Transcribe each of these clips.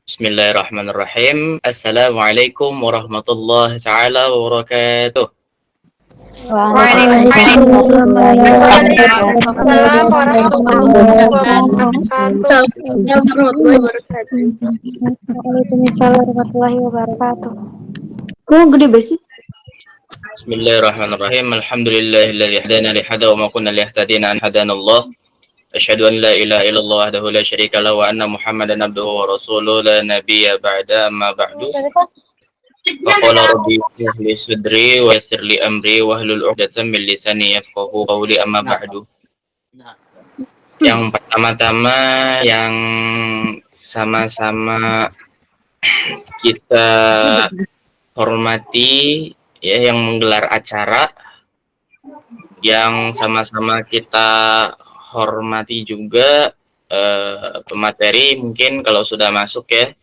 Bismillahirrahmanirrahim. Assalamualaikum warahmatullahi taala wabarakatuh. Waalaikumsalam warahmatullahi wabarakatuh. Waalaikumsalam warahmatullahi wabarakatuh. Kok gede besi? Bismillahirrahmanirrahim. Alhamdulillahilladzi hadana li hada wa ma kunna lihtadina an hadanallah. Asyhadu an la ilaha illallah wahdahu la syarika lahu wa anna Muhammadan abduhu wa rasuluhu la nabiyya ba'da amma ba'du. Faqala rabbi shrah li sadri wa yassir li amri wahlul 'uqdatam min lisani yafqahu qawli amma ba'du. Yang pertama-tama yang sama-sama kita hormati ya yang menggelar acara, yang sama-sama kita hormati juga pemateri mungkin kalau sudah masuk ya,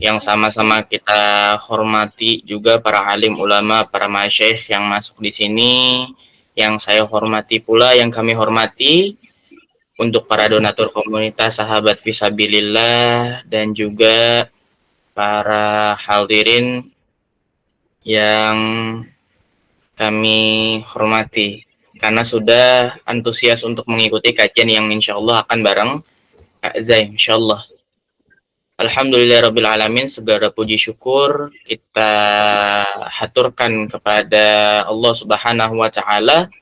yang sama-sama kita hormati juga para alim ulama, para masyayikh yang masuk di sini, yang saya hormati pula, yang kami hormati, untuk para donatur komunitas sahabat fisabilillah dan juga para hadirin yang kami hormati karena sudah antusias untuk mengikuti kajian yang insya Allah akan bareng Kak Zai, insya Allah. Alhamdulillahirabbil alamin, segala puji syukur kita haturkan kepada Allah Subhanahu wa taala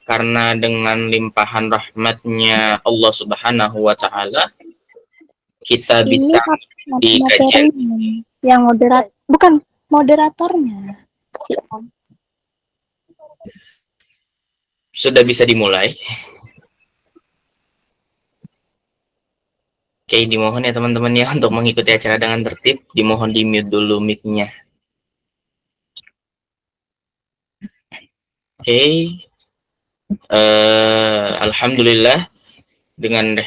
karena dengan limpahan rahmatnya Allah Subhanahu wa taala kita bisa di kajian yang bukan moderatornya si Om. Sudah bisa dimulai. Oke, dimohon ya teman-teman ya untuk mengikuti acara dengan tertib, dimohon di mute dulu mic-nya. Oke. Alhamdulillah dengan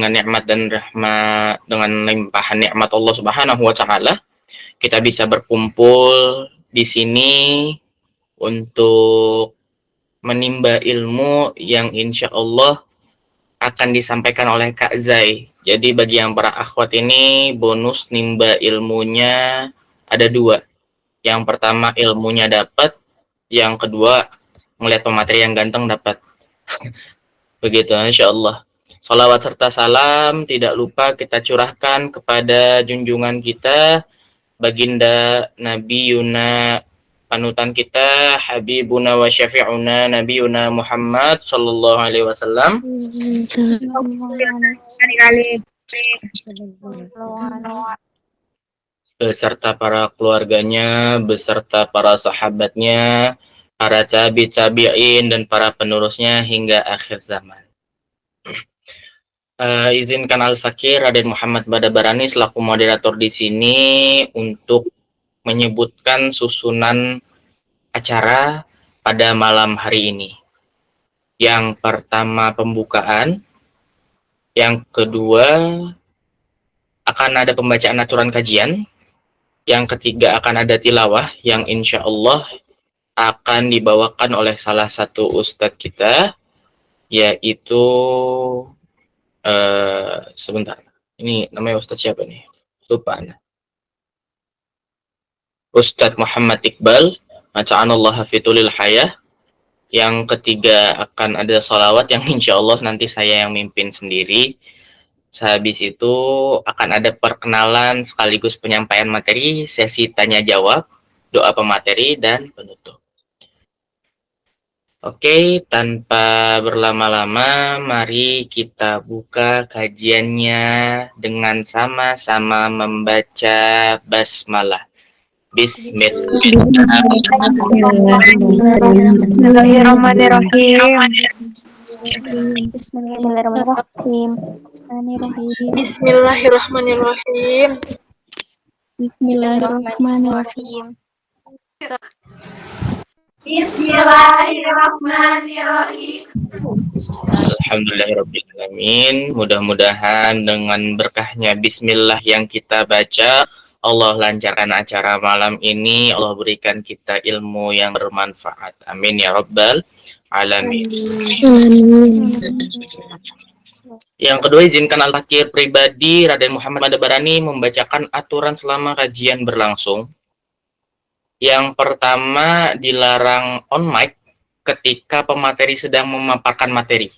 nikmat dan rahmat, dengan limpahan nikmat Allah Subhanahu wa taala, kita bisa berkumpul di sini untuk menimba ilmu yang insya Allah akan disampaikan oleh Kak Zai. Jadi bagi yang para akhwat ini bonus nimba ilmunya ada 2. Yang pertama ilmunya dapat, yang kedua ngelihat pemateri yang ganteng dapat. Begitu insya Allah. Salawat serta salam tidak lupa kita curahkan kepada junjungan kita, baginda Nabi Yuna, panutan kita, Habibuna wa Syafi'una Nabiyuna Muhammad sallallahu alaihi wasallam, beserta para keluarganya, beserta para sahabatnya, para tabi'in dan para penerusnya hingga akhir zaman. Izinkan Al-Fakir Raden Muhammad Badabarani selaku moderator di sini untuk menyebutkan susunan acara pada malam hari ini. Yang pertama pembukaan, yang kedua akan ada pembacaan aturan kajian, yang ketiga akan ada tilawah yang insya Allah akan dibawakan oleh salah satu ustadz kita, yaitu sebentar, ini namanya ustadz siapa nih? Lupa. Ustadz Muhammad Iqbal, Ma'anallah fitulil hayah. Yang ketiga akan ada salawat yang insya Allah nanti saya yang mimpin sendiri. Sehabis itu akan ada perkenalan sekaligus penyampaian materi, sesi tanya jawab, doa pemateri, dan penutup. Oke, tanpa berlama-lama, mari kita buka kajiannya dengan sama-sama membaca basmalah. Bismillahirrahmanirrahim. Bismillahirrahmanirrahim. Bismillahirrahmanirrahim. Bismillahirrahmanirrahim. Alhamdulillahirabbil alamin. Mudah-mudahan dengan berkahnya bismillah yang kita baca, Allah lancarkan acara malam ini, Allah berikan kita ilmu yang bermanfaat. Amin ya rabbal alamin. Yang kedua, izinkan Al-Fakir pribadi Raden Muhammad Madabarani membacakan aturan selama kajian berlangsung. Yang pertama, dilarang on mic ketika pemateri sedang memaparkan materi.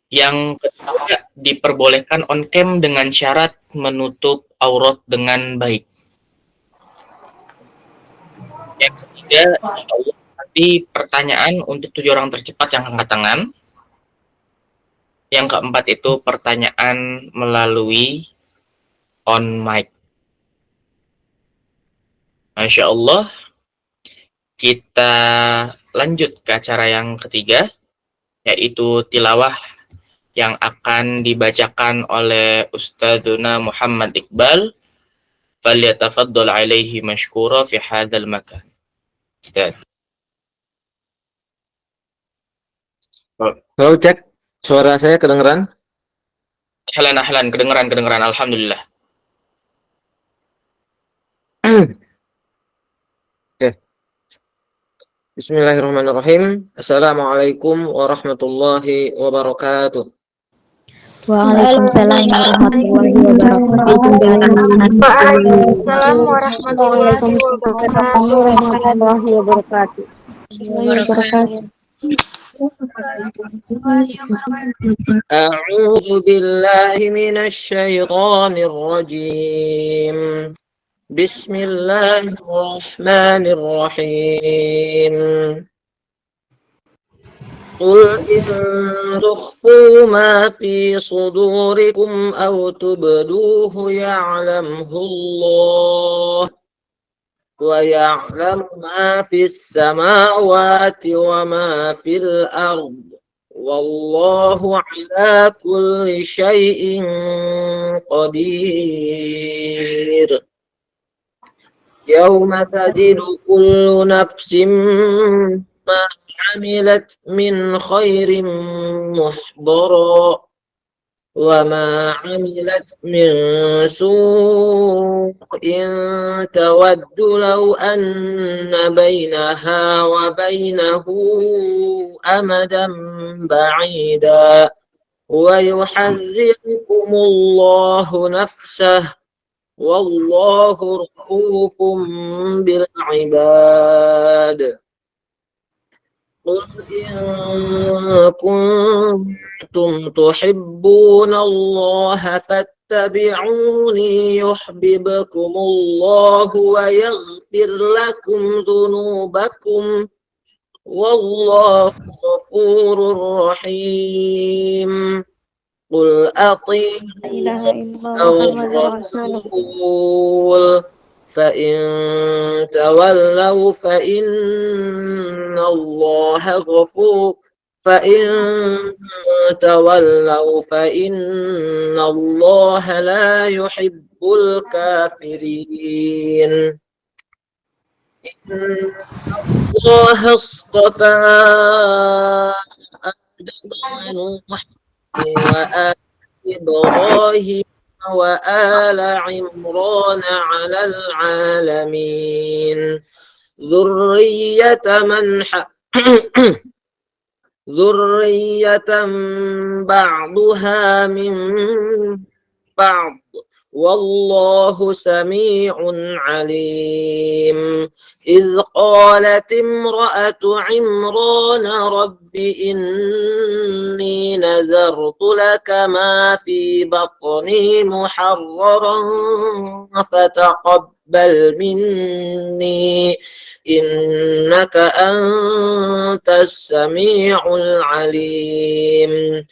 Yang kedua, diperbolehkan on cam dengan syarat menutup aurat dengan baik. Yang ketiga, insya Allah nanti pertanyaan untuk 7 orang tercepat yang angkat tangan. Yang keempat itu pertanyaan melalui on mic. Masya Allah, kita lanjut ke acara yang ketiga, yaitu tilawah yang akan dibacakan oleh Ustadzuna Muhammad Iqbal. Falyatafaddal alaihi mashkura fi hadzal makan. Ustaz. Halo, cek. Suara saya kedengeran? Ahlan, kedengeran. Alhamdulillah. Oke. Bismillahirrahmanirrahim. Assalamualaikum warahmatullahi wabarakatuh. Waalaikumsalam warahmatullahi wabarakatuh. Waalaikumsalam warahmatullahi wabarakatuh. A'udzu billahi minasy syaithanir rajim. Bismillahirrahmanirrahim. Qul in tukhfu ma fi sudurikum aw tubduhu ya'lamhu Allah wa ya'lamu ma fis samawati wa ma fil ard wallahu ala kulli syai'in qadir. Yawma tajidu kullu nafsin ma عملت من خير محضرا وما عملت من سوء تود لو أن بينها وبينه أمدا بعيدا ويحذركم الله نفسه والله رؤوف بالعباد. قل إن كنتم تحبون الله فاتبعوني يحببكم الله ويغفر لكم ذنوبكم والله غفور رحيم. قل أطيعوا الرسول فإن تولوا فإن الله لا يحب الكافرين. إن الله اصطفى آدم ونوحا وآل إبراهيم وآل عمران على العالمين ذرية بعضها من بعض والله سميع عليم. إذ قالت امرأة عمران رب إني نذرت لك ما في بطني محررا فتقبل مني إنك أنت السميع العليم.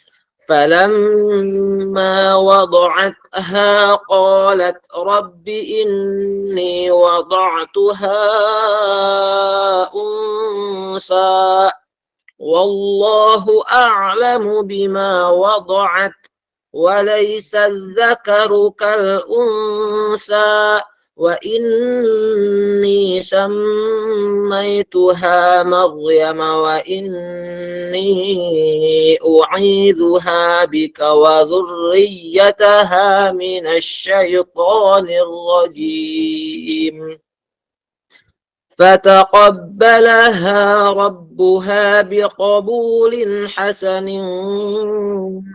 فلما وضعتها قالت رب إني وضعتها أنثى والله أعلم بما وضعت وليس الذكر كالأنثى وإني سميتها مريم وإني أعيذها بك وذريتها من الشيطان الرجيم. فتقبلها ربها بقبول حسن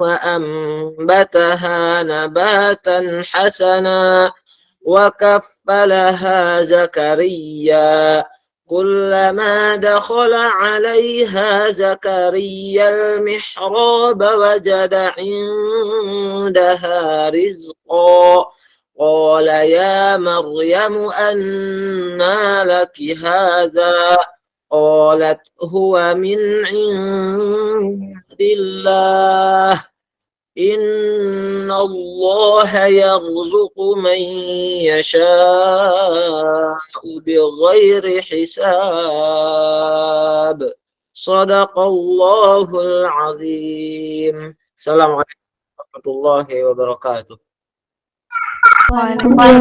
وأنبتها نباتا حسنا وكفلها زكريا كلما دخل عليها زكريا المحراب وجد عندها رزقا قال يا مريم أنى لك هذا قالت هو من عند الله إن الله يرزق من يشاء بغير حساب صدق الله العظيم. السلام عليكم ورحمة الله وبركاته. Waalaikumsalam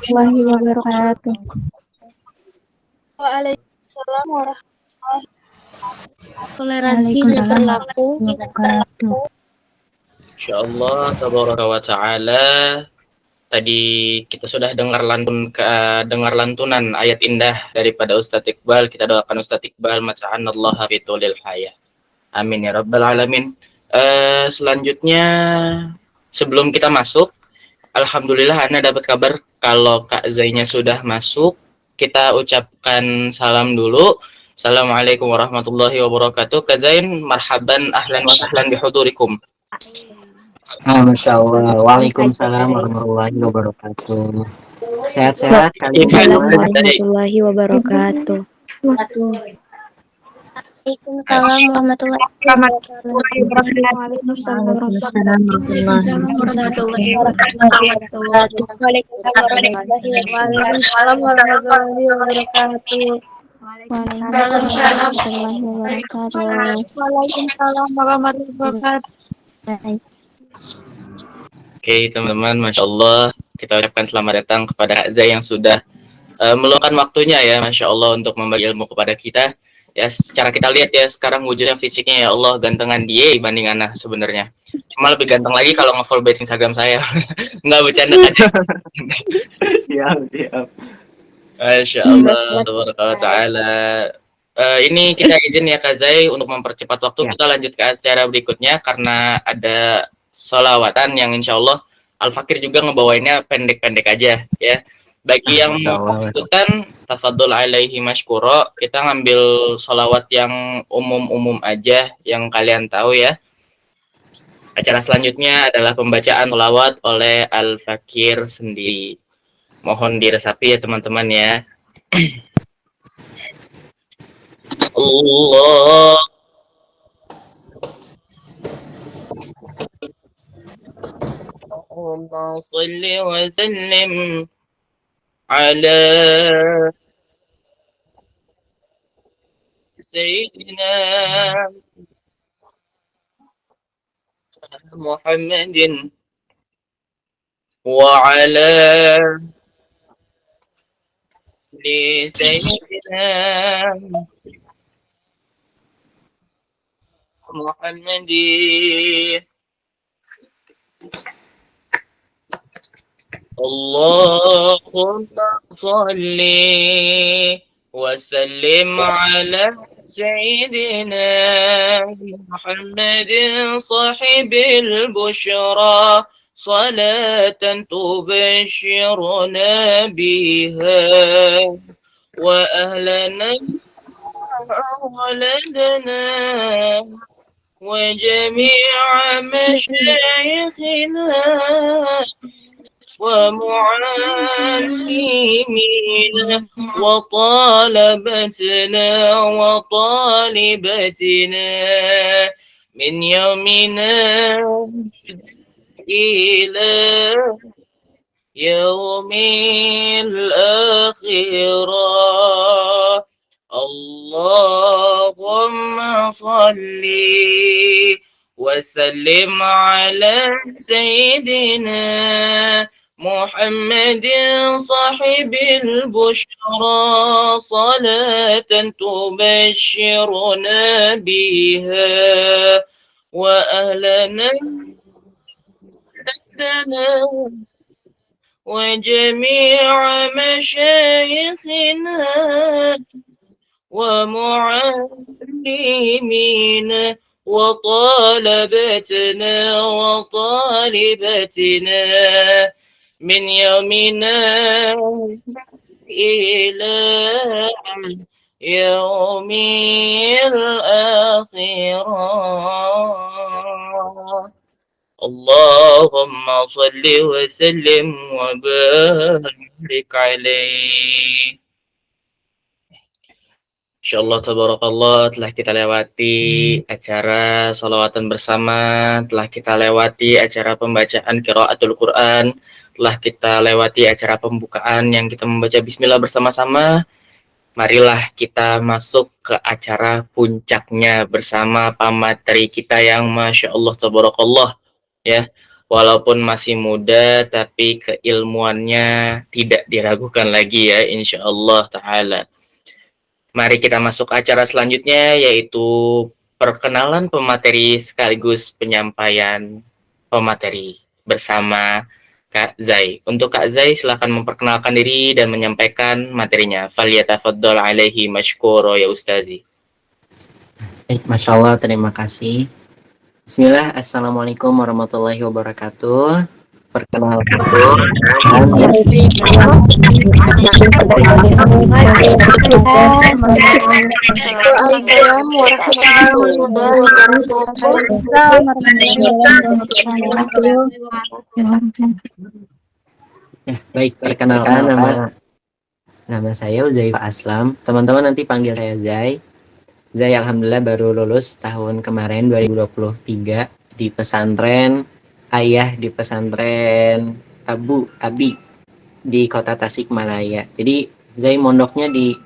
warahmatullahi wabarakatuh. Waalaikumsalam warahmatullahi Toleransi dan berlaku. Insyaallah tabaraka wa ta'ala. Tadi kita sudah dengar lantunan ayat indah daripada Ustadz Iqbal. Kita doakan Ustadz Iqbal mata'anallaha fitulil hayah. Amin ya rabbal alamin. Selanjutnya sebelum kita masuk, alhamdulillah Ana dapat kabar kalau Kak Zainya sudah masuk. Kita ucapkan salam dulu. Assalamualaikum warahmatullahi wabarakatuh. Kak Zain, marhaban, ahlan wa sahlan bihudurikum. Masya Allah. Waalaikumsalam warahmatullahi wabarakatuh. Sehat-sehat kalian Waalaikumsalam semua. warahmatullahi wabarakatuh. Waalaikumsalam warahmatullahi wabarakatuh. Waalaikumsalam warahmatullahi Warahmatullahi wabarakatuh. Waalaikumsalam warahmatullahi wabarakatuh. Waalaikumsalam warahmatullahi wabarakatuh. Waalaikumsalam warahmatullahi wabarakatuh. Oke teman-teman, Masya Allah, kita ucapkan selamat datang kepada Kak Zai yang sudah meluangkan waktunya ya, Masya Allah, untuk membagi ilmu kepada kita. Ya, secara kita lihat ya, sekarang wujudnya fisiknya ya Allah, gantengan dia dibanding Ana sebenarnya. Cuma lebih ganteng lagi kalau nge-follow back Instagram saya. Nggak bercanda aja. Siap. Masya Allah, ta'ala. Ini kita izin ya Kak Zai untuk mempercepat waktu, Ya. kita lanjut ke acara berikutnya karena ada sholawatan yang insya Allah Al-Fakir juga ngebawainnya pendek-pendek aja ya. Bagi yang Masya Allah. ikutan, tafadhol alaihi mashkuro, kita ngambil sholawat yang umum-umum aja yang kalian tahu ya. Acara selanjutnya adalah pembacaan sholawat oleh Al-Fakir sendiri. Mohon diresapi ya teman-teman ya. Allah Allahumma salli wa sallim ala Sayyidina Muhammadin wa ala li Sayyidina Muhammadin. Allahumma salli wa sallim ala Sayyidina Muhammadin sahibil bushra salatan tubashiruna biha wa ahlana ولدنا وجميع مشايخنا ومعلمينا وطالبتنا وطالبتنا من يومنا إلى يوم الآخرة. اللهم صل وسلم على سيدنا محمد صاحب البشرى صلاة تبشرنا بها وأهلنا وجميع مشايخنا ومعلمينا وطالبتنا وطالبتنا من يومنا إلى يوم الآخرة. اللهم صل وسلم وبارك عليه. Insyaallah tabarakallah telah kita lewati acara salawatan bersama, telah kita lewati acara pembacaan qiraatul Quran, telah kita lewati acara pembukaan yang kita membaca bismillah bersama-sama. Marilah kita masuk ke acara puncaknya bersama pamateri kita yang Masya Allah tabarakallah ya. Walaupun masih muda tapi keilmuannya tidak diragukan lagi ya insyaallah ta'ala. Mari kita masuk acara selanjutnya yaitu perkenalan pemateri sekaligus penyampaian pemateri bersama Kak Zai. Untuk Kak Zai silakan memperkenalkan diri dan menyampaikan materinya. Falyatafaddal alaihi mashkuro ya Ustazi. Baik, Masya Allah, terima kasih. Bismillah, Assalamualaikum warahmatullahi wabarakatuh. Perkenalkan, baik, perkenalkan nama saya Uzaifah Aslam. Teman-teman nanti panggil saya Zai. Zai alhamdulillah baru lulus tahun kemarin 2023 di pesantren ayah di pesantren Abu Abi di kota Tasikmalaya. Jadi Zai mondoknya di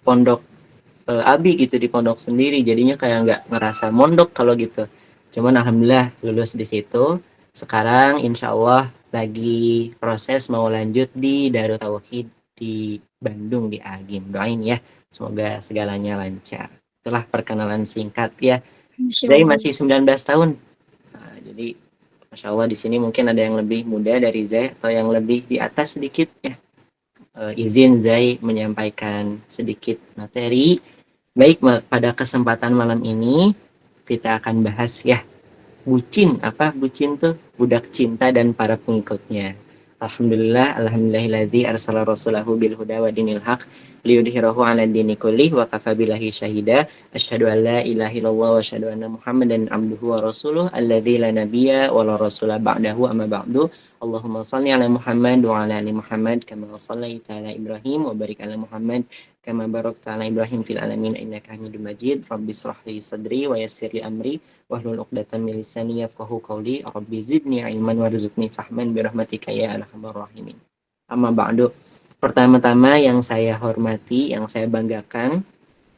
pondok Abi gitu, di pondok sendiri. Jadinya kayak nggak ngerasa mondok kalau gitu. Cuman alhamdulillah lulus di situ. Sekarang insya Allah lagi proses mau lanjut di Darut Tauhid di Bandung di Agim. Doain ya, semoga segalanya lancar. Itulah perkenalan singkat ya. Zai masih 19 tahun. Nah, jadi Masya Allah di sini mungkin ada yang lebih muda dari Zai atau yang lebih di atas sedikit ya. Izin Zai menyampaikan sedikit materi. Baik, pada kesempatan malam ini kita akan bahas ya bucin. Apa bucin tuh? Budak cinta dan para pengikutnya. Alhamdulillahilladzi arsala rasulahu bil huda wa dinil haq liyudhhirahu 'ala dini kullih wa kafa billahi syahida. Asyhadu an la ilaha illallah wa asyhadu anna Muhammadan abduhu wa rasuluh alladzi la nabiyya wa la rasula ba'dahu amma ba'du. Allahumma shalli 'ala Muhammad wa 'ala ali Muhammad kama shallaita 'ala Ibrahim wa barik 'ala Muhammad kama barakta 'ala Ibrahim fil alamin innaka Hamidum Majid. Rabbi shrah li sadri wa yassir li amri wahlul 'uqdatam min lisani yafqahu qawli. Rabbi zidni ilman warzuqni fahman bi rahmatika ya arhamar rahimin. Amma ba'du. Pertama-tama yang saya hormati, yang saya banggakan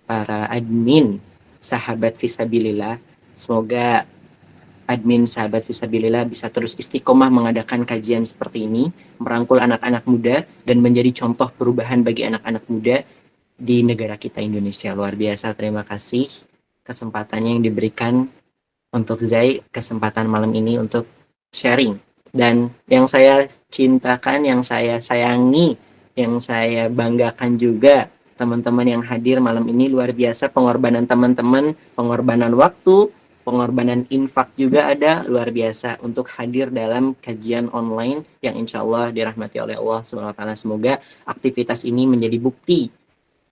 para admin sahabat fisabilillah. Semoga admin sahabat fisabilillah bisa terus istiqomah mengadakan kajian seperti ini, merangkul anak-anak muda dan menjadi contoh perubahan bagi anak-anak muda di negara kita Indonesia. Luar biasa, terima kasih kesempatannya yang diberikan untuk Zai, kesempatan malam ini untuk sharing. Dan yang saya cintakan, yang saya sayangi, yang saya banggakan juga teman-teman yang hadir malam ini, luar biasa pengorbanan teman-teman, pengorbanan waktu, pengorbanan infak juga ada, luar biasa untuk hadir dalam kajian online yang insya Allah dirahmati oleh Allah SWT. Semoga aktivitas ini menjadi bukti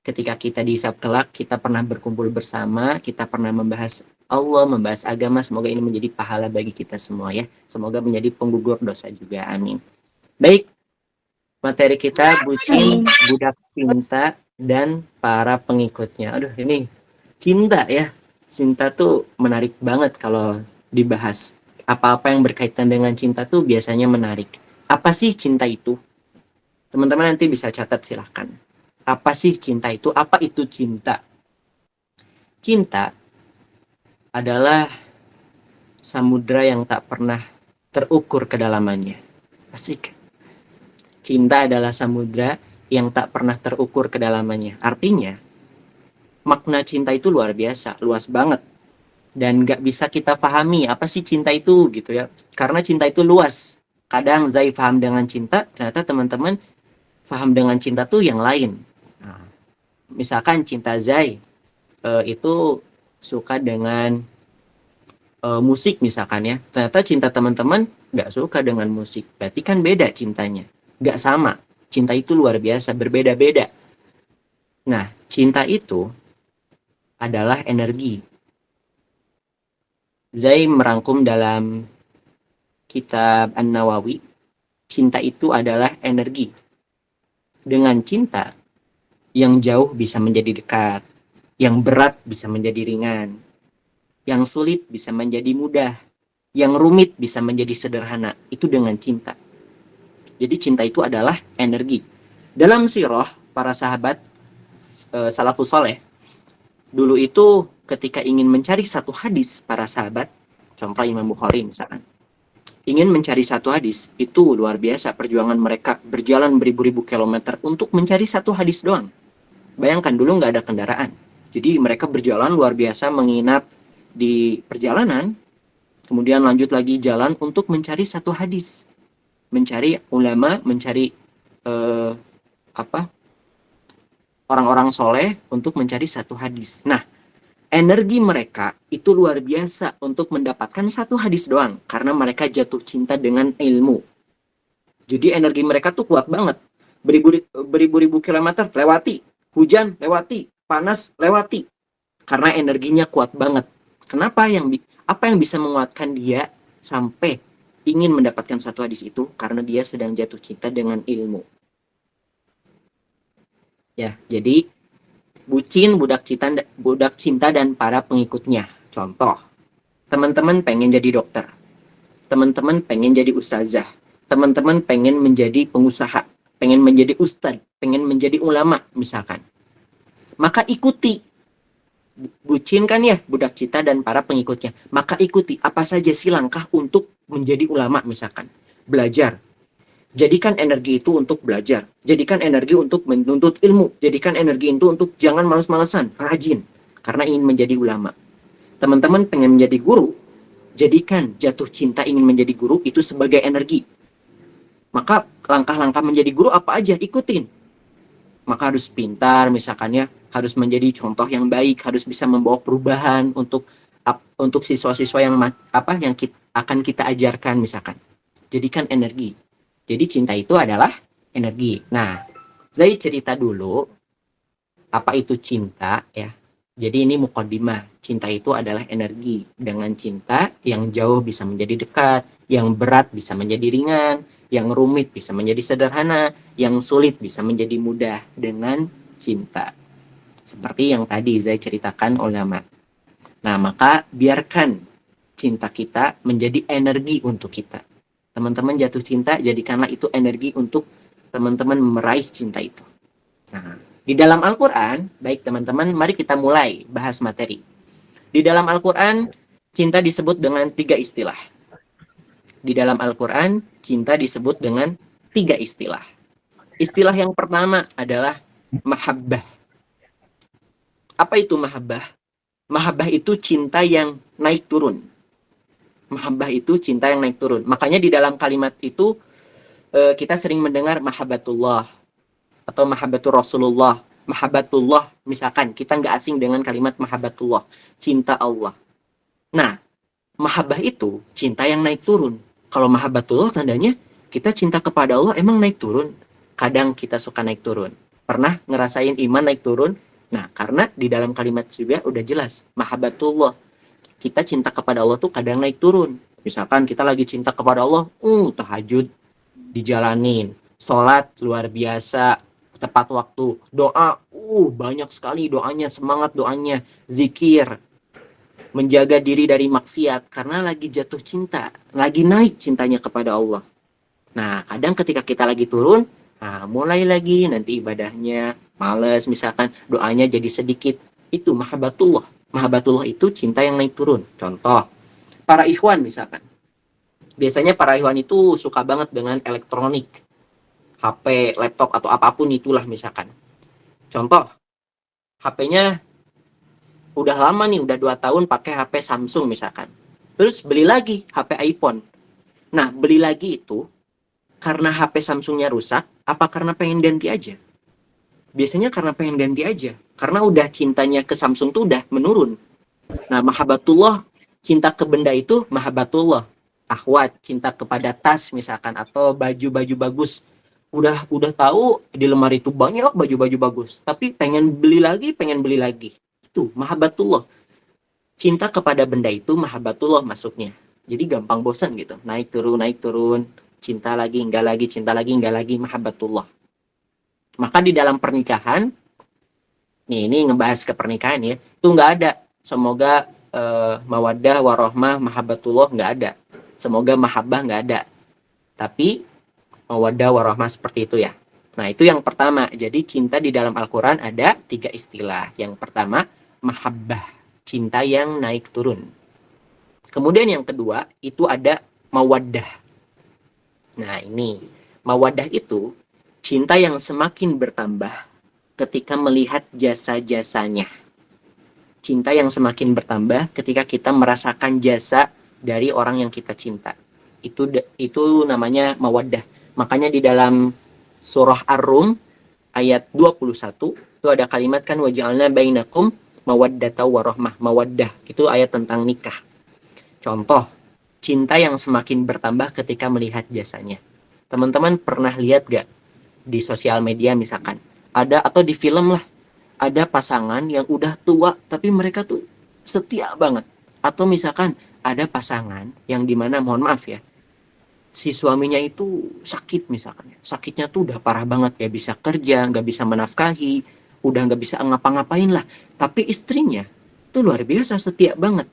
ketika kita dihisab kelak, kita pernah berkumpul bersama, kita pernah membahas Allah, membahas agama. Semoga ini menjadi pahala bagi kita semua ya. Semoga menjadi penggugur dosa juga, amin. Baik, materi kita bucin, budak cinta, dan para pengikutnya. Aduh, ini cinta ya. Cinta tuh menarik banget kalau dibahas. Apa-apa yang berkaitan dengan cinta tuh biasanya menarik. Apa sih cinta itu? Teman-teman nanti bisa catat silahkan. Apa sih cinta itu? Apa itu cinta? Cinta adalah samudra yang tak pernah terukur kedalamannya. Asik. Cinta adalah samudra yang tak pernah terukur kedalamannya. Artinya, makna cinta itu luar biasa, luas banget. Dan gak bisa kita pahami apa sih cinta itu gitu ya. Karena cinta itu luas. Kadang Zai paham dengan cinta, ternyata teman-teman paham dengan cinta tuh yang lain. Nah, misalkan cinta Zai itu suka dengan musik misalkan ya. Ternyata cinta teman-teman nggak suka dengan musik. Berarti kan beda cintanya. Nggak sama. Cinta itu luar biasa, berbeda-beda. Nah, cinta itu adalah energi. Zai merangkum dalam kitab An-Nawawi, cinta itu adalah energi. Dengan cinta, yang jauh bisa menjadi dekat, yang berat bisa menjadi ringan, yang sulit bisa menjadi mudah, yang rumit bisa menjadi sederhana. Itu dengan cinta. Jadi cinta itu adalah energi. Dalam sirah para sahabat salafus saleh, dulu itu ketika ingin mencari satu hadis para sahabat, contoh Imam Bukhari misalkan, ingin mencari satu hadis, itu luar biasa perjuangan mereka, berjalan beribu-ribu kilometer untuk mencari satu hadis doang. Bayangkan dulu nggak ada kendaraan, jadi mereka berjalan luar biasa, menginap di perjalanan, kemudian lanjut lagi jalan untuk mencari satu hadis, mencari ulama, mencari orang-orang soleh untuk mencari satu hadis. Nah, energi mereka itu luar biasa untuk mendapatkan satu hadis doang, karena mereka jatuh cinta dengan ilmu. Jadi energi mereka tuh kuat banget. Beribu-ribu kilometer lewati, hujan lewati, panas lewati, karena energinya kuat banget. Kenapa? Apa yang bisa menguatkan dia sampai ingin mendapatkan satu hadis itu? Karena dia sedang jatuh cinta dengan ilmu. Ya, jadi bucin, budak cinta dan para pengikutnya. Contoh, teman-teman pengen jadi dokter, teman-teman pengen jadi ustazah, teman-teman pengen menjadi pengusaha, pengen menjadi ustadz, pengen menjadi ulama misalkan. Maka ikuti. Bucin kan ya, budak cinta dan para pengikutnya. Maka ikuti apa saja sih langkah untuk menjadi ulama misalkan. Belajar. Jadikan energi itu untuk belajar. Jadikan energi untuk menuntut ilmu. Jadikan energi itu untuk jangan malas-malasan, rajin. Karena ingin menjadi ulama. Teman-teman pengen menjadi guru. Jadikan jatuh cinta ingin menjadi guru itu sebagai energi. Maka langkah-langkah menjadi guru apa aja, ikutin. Maka harus pintar misalkan ya. Harus menjadi contoh yang baik. Harus bisa membawa perubahan untuk siswa-siswa yang akan kita ajarkan misalkan. Jadikan energi. Jadi cinta itu adalah energi. Nah, Zai cerita dulu apa itu cinta ya. Jadi ini muqaddimah. Cinta itu adalah energi. Dengan cinta yang jauh bisa menjadi dekat, yang berat bisa menjadi ringan, yang rumit bisa menjadi sederhana, yang sulit bisa menjadi mudah dengan cinta. Seperti yang tadi Zai ceritakan ulama. Nah, maka biarkan cinta kita menjadi energi untuk kita. Teman-teman jatuh cinta, jadikanlah itu energi untuk teman-teman meraih cinta itu. Nah, di dalam Al-Quran, baik teman-teman, mari kita mulai bahas materi. Di dalam Al-Quran, cinta disebut dengan 3 istilah. Di dalam Al-Quran, cinta disebut dengan 3 istilah. Istilah yang pertama adalah mahabbah. Apa itu mahabbah? Mahabbah itu cinta yang naik turun. Mahabbah itu cinta yang naik turun. Makanya di dalam kalimat itu kita sering mendengar mahabbatullah atau mahabbatur Rasulullah. Mahabbatullah misalkan kita nggak asing dengan kalimat mahabbatullah, cinta Allah. Nah, mahabbah itu cinta yang naik turun. Kalau mahabbatullah tandanya kita cinta kepada Allah emang naik turun. Kadang kita suka naik turun. Pernah ngerasain iman naik turun? Nah, karena di dalam kalimat juga udah jelas mahabbatullah. Kita cinta kepada Allah tuh kadang naik turun. Misalkan kita lagi cinta kepada Allah, tahajud dijalanin, sholat luar biasa, tepat waktu, doa, banyak sekali doanya, semangat doanya, zikir, menjaga diri dari maksiat karena lagi jatuh cinta, lagi naik cintanya kepada Allah. Nah, kadang ketika kita lagi turun, mulai lagi nanti ibadahnya males, misalkan doanya jadi sedikit, itu mahabbatullah. Mahabbatullah itu cinta yang naik turun. Contoh, para ikhwan misalkan. Biasanya para ikhwan itu suka banget dengan elektronik. HP, laptop, atau apapun itulah misalkan. Contoh, HP-nya udah lama nih, udah 2 tahun pakai HP Samsung misalkan. Terus beli lagi HP iPhone. Nah, beli lagi itu karena HP Samsungnya rusak, apa karena pengen ganti aja? Biasanya karena pengen ganti aja. Karena udah cintanya ke Samsung tuh udah menurun. Nah, mahabbatullah, cinta ke benda itu mahabbatullah. Akhwat, cinta kepada tas misalkan atau baju-baju bagus. Udah tahu di lemari itu banyak baju-baju bagus, tapi pengen beli lagi. Itu mahabbatullah. Cinta kepada benda itu mahabbatullah masuknya. Jadi gampang bosan gitu. Naik turun, cinta lagi, enggak lagi, cinta lagi, enggak lagi, mahabbatullah. Maka di dalam pernikahan, nih ini ngebahas ke pernikahan ya, itu enggak ada. Semoga mawaddah warohmah mahabbatullah enggak ada. Semoga mahabbah enggak ada. Tapi mawaddah warohmah seperti itu ya. Nah, itu yang pertama. Jadi cinta di dalam Al-Quran ada 3 istilah. Yang pertama, mahabbah. Cinta yang naik turun. Kemudian yang kedua, itu ada mawaddah. Nah, ini. Mawaddah itu cinta yang semakin bertambah ketika melihat jasa-jasanya. Cinta yang semakin bertambah ketika kita merasakan jasa dari orang yang kita cinta. Itu namanya mawaddah. Makanya di dalam surah Ar-Rum ayat 21 itu ada kalimat kan waja'alna bainakum mawaddata warahmah. Mawaddah itu ayat tentang nikah. Contoh, cinta yang semakin bertambah ketika melihat jasanya. Teman-teman pernah lihat gak di sosial media misalkan ada atau di film lah, ada pasangan yang udah tua tapi mereka tuh setia banget. Atau misalkan ada pasangan yang dimana, mohon maaf ya, si suaminya itu sakit misalkan. Sakitnya tuh udah parah banget, gak bisa kerja, gak bisa menafkahi, udah gak bisa ngapa-ngapain lah. Tapi istrinya tuh luar biasa setia banget.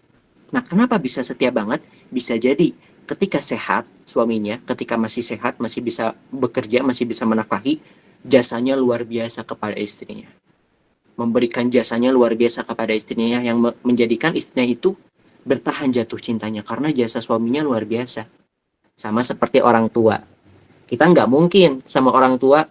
Nah, kenapa bisa setia banget? Bisa jadi ketika sehat suaminya, ketika masih sehat, masih bisa bekerja, masih bisa menafkahi, jasanya luar biasa kepada istrinya. Memberikan jasanya luar biasa kepada istrinya yang menjadikan istrinya itu bertahan jatuh cintanya karena jasa suaminya luar biasa. Sama seperti orang tua. Kita nggak mungkin sama orang tua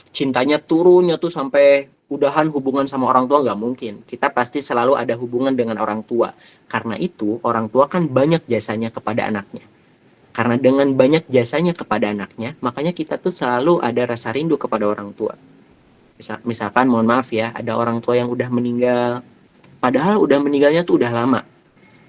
cintanya turunnya tuh sampai udahan hubungan sama orang tua, nggak mungkin. Kita pasti selalu ada hubungan dengan orang tua. Karena itu orang tua kan banyak jasanya kepada anaknya. Karena dengan banyak jasanya kepada anaknya, makanya kita tuh selalu ada rasa rindu kepada orang tua. Misalkan mohon maaf ya, ada orang tua yang udah meninggal. Padahal udah meninggalnya tuh udah lama.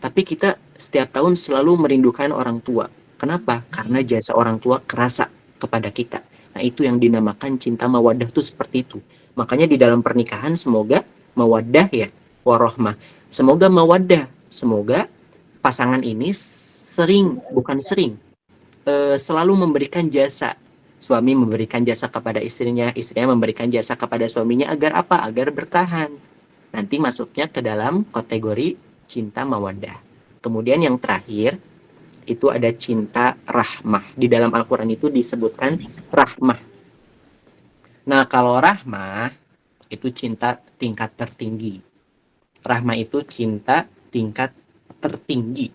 Tapi kita setiap tahun selalu merindukan orang tua. Kenapa? Karena jasa orang tua kerasa kepada kita. Nah, itu yang dinamakan cinta mawaddah tuh seperti itu. Makanya di dalam pernikahan semoga mawaddah ya, warohmah. Semoga mawaddah, semoga pasangan ini selalu memberikan jasa. Suami memberikan jasa kepada istrinya memberikan jasa kepada suaminya agar apa? Agar bertahan. Nanti masuknya ke dalam kategori cinta mawaddah. Kemudian yang terakhir itu ada cinta rahmah. Di dalam Al-Quran itu disebutkan rahmah. Nah, kalau rahmah itu cinta tingkat tertinggi. Rahmah itu cinta tingkat tertinggi.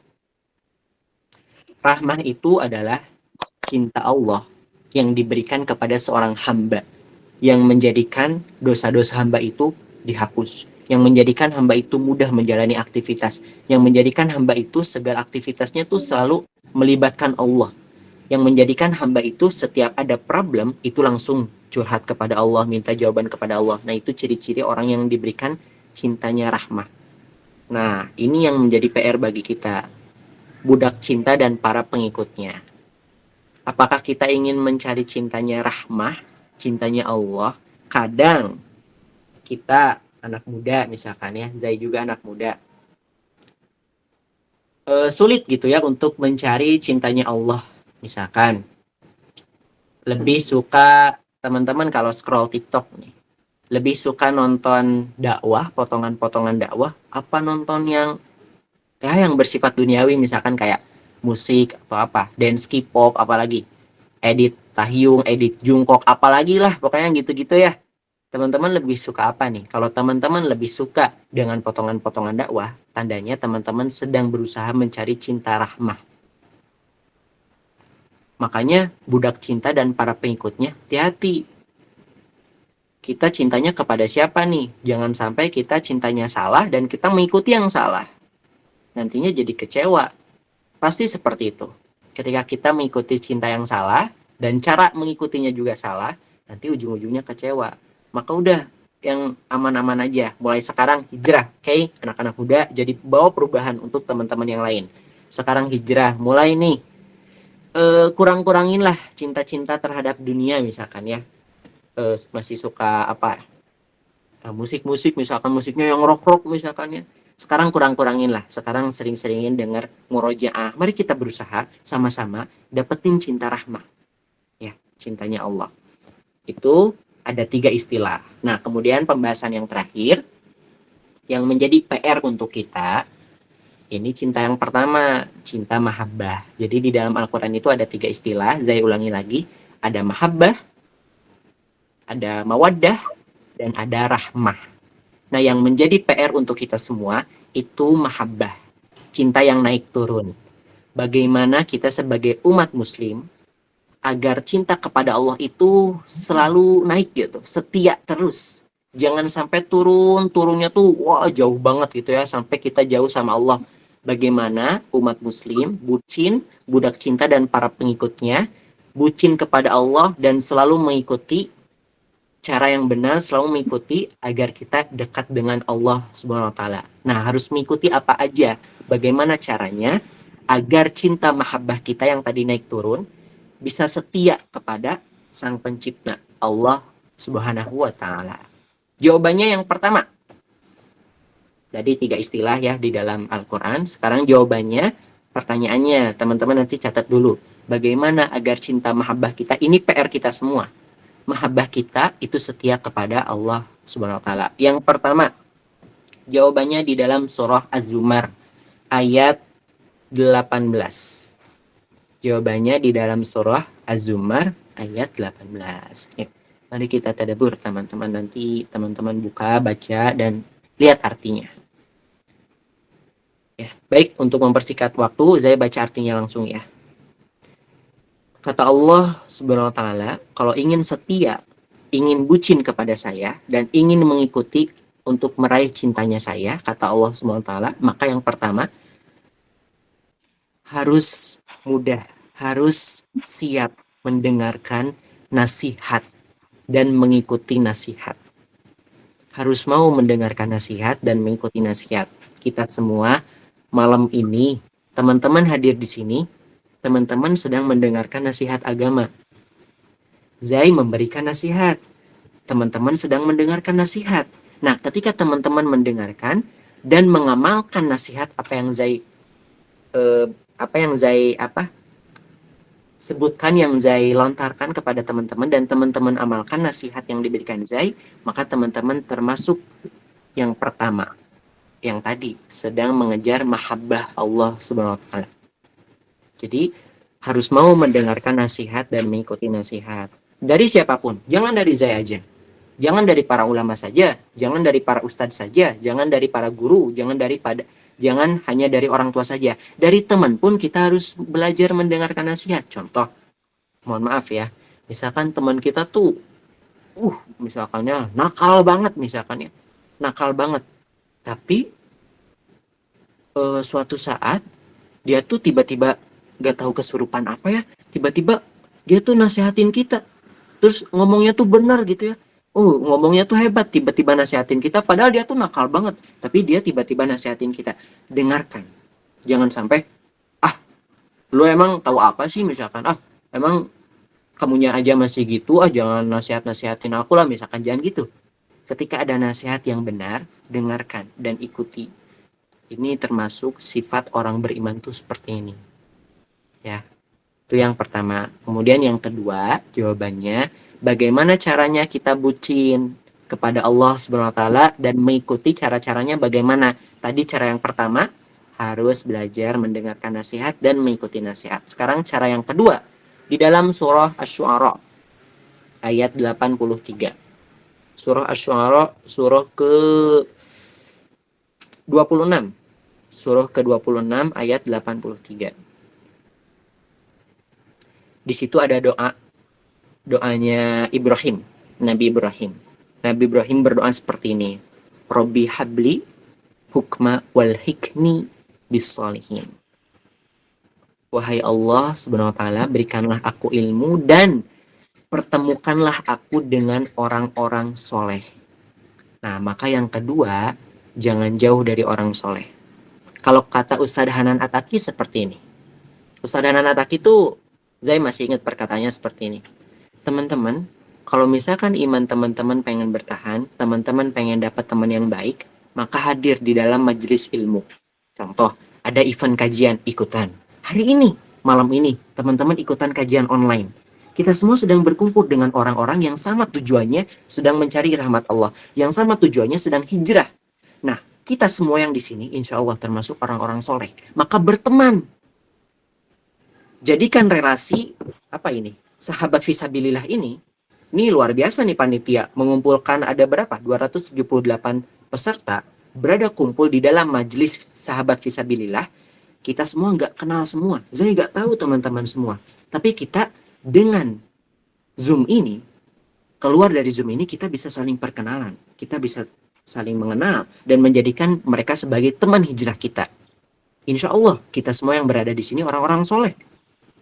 Rahmah itu adalah cinta Allah yang diberikan kepada seorang hamba, yang menjadikan dosa-dosa hamba itu dihapus, yang menjadikan hamba itu mudah menjalani aktivitas, yang menjadikan hamba itu segala aktivitasnya itu selalu melibatkan Allah, yang menjadikan hamba itu setiap ada problem itu langsung curhat kepada Allah, minta jawaban kepada Allah. Nah, itu ciri-ciri orang yang diberikan cintanya rahmah. Nah, ini yang menjadi PR bagi kita, budak cinta dan para pengikutnya. Apakah kita ingin mencari cintanya rahmah, cintanya Allah? Kadang kita anak muda misalkan ya, Zai juga anak muda, sulit gitu ya untuk mencari cintanya Allah. Misalkan lebih suka teman-teman kalau scroll TikTok nih, lebih suka nonton dakwah, potongan-potongan dakwah, apa nonton yang bersifat duniawi, misalkan kayak musik atau apa, dance K-pop, apalagi edit Tahyung, edit Jungkook, apalagi lah pokoknya gitu-gitu ya. Teman-teman lebih suka apa nih? Kalau teman-teman lebih suka dengan potongan-potongan dakwah, tandanya teman-teman sedang berusaha mencari cinta rahmah. Makanya budak cinta dan para pengikutnya, hati-hati. Kita cintanya kepada siapa nih? Jangan sampai kita cintanya salah dan kita mengikuti yang salah. Nantinya jadi kecewa. Pasti seperti itu. Ketika kita mengikuti cinta yang salah dan cara mengikutinya juga salah, nanti ujung-ujungnya kecewa. Maka udah yang aman-aman aja. Mulai sekarang hijrah, oke? Anak-anak muda jadi bawa perubahan untuk teman-teman yang lain. Sekarang hijrah, mulai nih kurang-kurangin lah cinta-cinta terhadap dunia misalkan ya. Masih suka apa? Musik-musik misalkan musiknya yang rock-rock misalkan ya. Sekarang kurang-kurangin lah. Sekarang sering-seringin dengar murojaah. Mari kita berusaha sama-sama dapetin cinta rahmah. Ya, cintanya Allah. Itu ada 3 istilah. Nah, kemudian pembahasan yang terakhir yang menjadi PR untuk kita, ini cinta yang pertama, cinta mahabbah. Jadi di dalam Al-Quran itu ada 3 istilah, saya ulangi lagi. Ada mahabbah, ada mawaddah, dan ada rahmah. Nah, yang menjadi PR untuk kita semua itu mahabbah, cinta yang naik turun. Bagaimana kita sebagai umat muslim agar cinta kepada Allah itu selalu naik gitu, setia terus. Jangan sampai turunnya tuh wah jauh banget gitu ya, sampai kita jauh sama Allah. Bagaimana umat muslim bucin, budak cinta dan para pengikutnya bucin kepada Allah dan selalu mengikuti cara yang benar, selalu mengikuti agar kita dekat dengan Allah Subhanahu wa taala. Nah, harus mengikuti apa aja? Bagaimana caranya agar cinta mahabbah kita yang tadi naik turun bisa setia kepada Sang Pencipta Allah Subhanahu wa taala? Jawabannya yang pertama. Jadi 3 istilah ya di dalam Al-Qur'an. Sekarang jawabannya, pertanyaannya teman-teman nanti catat dulu. Bagaimana agar cinta mahabbah kita, ini PR kita semua. Mahabbah kita itu setia kepada Allah Subhanahu wa taala. Yang pertama, jawabannya di dalam surah Az-Zumar ayat 18. Jawabannya di dalam surah Az-Zumar ayat 18. Ya. Mari kita tadabbur teman-teman, nanti teman-teman buka, baca dan lihat artinya. Ya, baik, untuk mempersingkat waktu, saya baca artinya langsung ya. Kata Allah Subhanahu wa taala, kalau ingin setia, ingin bucin kepada saya dan ingin mengikuti untuk meraih cintanya saya, kata Allah Subhanahu wa taala, maka yang pertama harus mudah, harus siap mendengarkan nasihat dan mengikuti nasihat. Harus mau mendengarkan nasihat dan mengikuti nasihat. Kita semua malam ini, teman-teman hadir di sini, teman-teman sedang mendengarkan nasihat agama. Zai memberikan nasihat. Teman-teman sedang mendengarkan nasihat. Nah, ketika teman-teman mendengarkan dan mengamalkan nasihat apa yang Zai sebutkan, yang Zai lontarkan kepada teman-teman dan teman-teman amalkan nasihat yang diberikan Zai, maka teman-teman termasuk yang pertama, yang tadi sedang mengejar mahabbah Allah Subhanahu wa taala. Jadi harus mau mendengarkan nasihat dan mengikuti nasihat dari siapapun, jangan dari Zai aja, jangan dari para ulama saja, jangan dari para ustadz saja, jangan dari para guru, jangan hanya dari orang tua saja, dari teman pun kita harus belajar mendengarkan nasihat. Contoh, mohon maaf ya, misalkan teman kita tuh misalkannya nakal banget, misalkan ya nakal banget, tapi suatu saat dia tuh tiba-tiba gak tahu kesurupan apa ya, tiba-tiba dia tuh nasihatin kita, terus ngomongnya tuh benar gitu ya, ngomongnya tuh hebat, tiba-tiba nasihatin kita, padahal dia tuh nakal banget, tapi dia tiba-tiba nasihatin kita. Dengarkan, jangan sampai lu emang tahu apa sih, misalkan emang kamunya aja masih gitu, jangan nasihatin aku lah, misalkan. Jangan gitu. Ketika ada nasihat yang benar, dengarkan dan ikuti. Ini termasuk sifat orang beriman tuh seperti ini. Ya, itu yang pertama. Kemudian yang kedua, jawabannya, bagaimana caranya kita bucin kepada Allah Subhanahu wa taala dan mengikuti cara-caranya bagaimana? Tadi cara yang pertama, harus belajar mendengarkan nasihat dan mengikuti nasihat. Sekarang cara yang kedua, di dalam surah Asy-Syu'ara ayat 83. Surah Asy-Syu'ara surah ke-26. Surah ke-26 ayat 83. Di situ ada doanya Ibrahim, Nabi Ibrahim. Nabi Ibrahim berdoa seperti ini. Robbi habli hukma wal hikni bis solihin. Wahai Allah Subhanahu wa taala, berikanlah aku ilmu dan pertemukanlah aku dengan orang-orang soleh. Nah, maka yang kedua, jangan jauh dari orang soleh. Kalau kata Ustadz Hanan Ataki seperti ini. Ustadz Hanan Ataki itu, saya masih ingat perkataannya seperti ini. Teman-teman, kalau misalkan iman teman-teman pengen bertahan, teman-teman pengen dapat teman yang baik, maka hadir di dalam majelis ilmu. Contoh, ada event kajian, ikutan. Hari ini, malam ini, teman-teman ikutan kajian online. Kita semua sedang berkumpul dengan orang-orang yang sama tujuannya sedang mencari rahmat Allah, yang sama tujuannya sedang hijrah. Nah, kita semua yang di sini insya Allah termasuk orang-orang soleh. Maka berteman. Jadikan relasi, apa ini? Sahabat fisabilillah ini luar biasa nih panitia. Mengumpulkan ada berapa? 278 peserta berada kumpul di dalam majelis sahabat fisabilillah. Kita semua nggak kenal semua. Saya nggak tahu teman-teman semua. Tapi kita dengan Zoom ini, keluar dari Zoom ini kita bisa saling perkenalan. Kita bisa saling mengenal dan menjadikan mereka sebagai teman hijrah kita. Insya Allah kita semua yang berada di sini orang-orang soleh.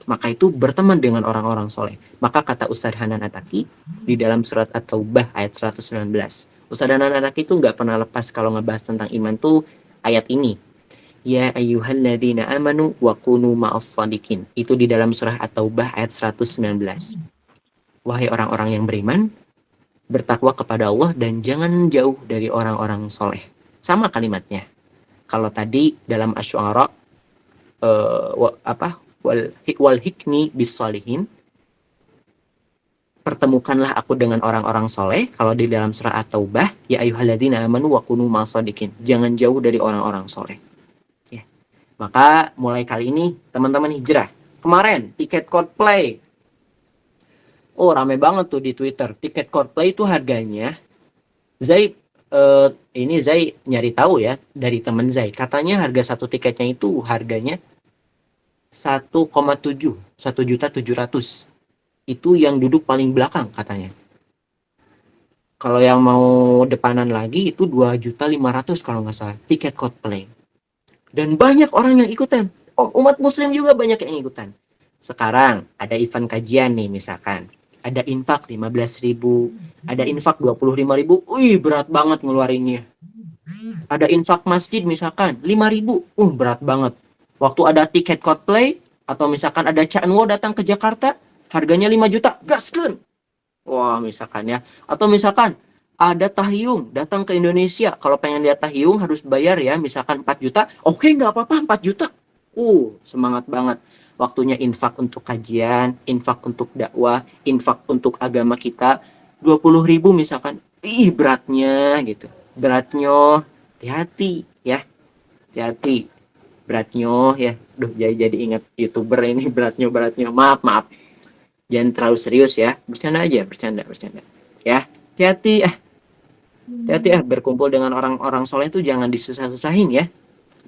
Maka itu berteman dengan orang-orang soleh. Maka kata Ustadz Hanan Ataki di dalam surat At-Taubah ayat 119. Ustadz Hanan Ataki itu nggak pernah lepas kalau ngebahas tentang iman tuh ayat ini. Ya ayyuhalladzina amanu wa kunu ma'as shadiqin. Itu di dalam surah At-Taubah ayat 119. Wahai orang-orang yang beriman, bertakwa kepada Allah dan jangan jauh dari orang-orang soleh. Sama kalimatnya. Kalau tadi dalam Asy-Syu'ara wal hikmi bis sholihin, pertemukanlah aku dengan orang-orang soleh. Kalau di dalam surah At-Taubah, ya ayyuhalladzina amanu wa kunu ma'as shadiqin. Jangan jauh dari orang-orang soleh. Maka mulai kali ini teman-teman hijrah. Kemarin tiket Coldplay. Oh, rame banget tuh di Twitter. Tiket Coldplay itu harganya Zai nyari tahu ya dari teman Zai. Katanya harga satu tiketnya itu harganya 1,7, 1.700.000. Itu yang duduk paling belakang katanya. Kalau yang mau depanan lagi itu 2.500.000 kalau nggak salah tiket Coldplay. Dan banyak orang yang ikutan. Umat muslim juga banyak yang ikutan. Sekarang ada event kajian nih misalkan. Ada infak 15.000. Ada infak 25.000. Wih berat banget ngeluarinnya. Ada infak masjid misalkan 5.000. Berat banget. Waktu ada tiket Coldplay. Atau misalkan ada Canwo datang ke Jakarta. Harganya 5 juta. Gaskeun. Wah misalkan ya. Atau misalkan ada Tahyung datang ke Indonesia. Kalau pengen lihat Tahyung harus bayar ya. Misalkan 4 juta. Oke nggak apa-apa 4 juta. Semangat banget. Waktunya infak untuk kajian. Infak untuk dakwah. Infak untuk agama kita. 20.000 misalkan. Beratnya gitu. Beratnya. Hati-hati ya. Hati-hati. Beratnya ya. Jadi ingat YouTuber ini. Beratnya. Maaf. Jangan terlalu serius ya. Bercanda aja. Bercanda. Ya. Hati-hati berkumpul dengan orang-orang soleh itu jangan disusah-susahin ya.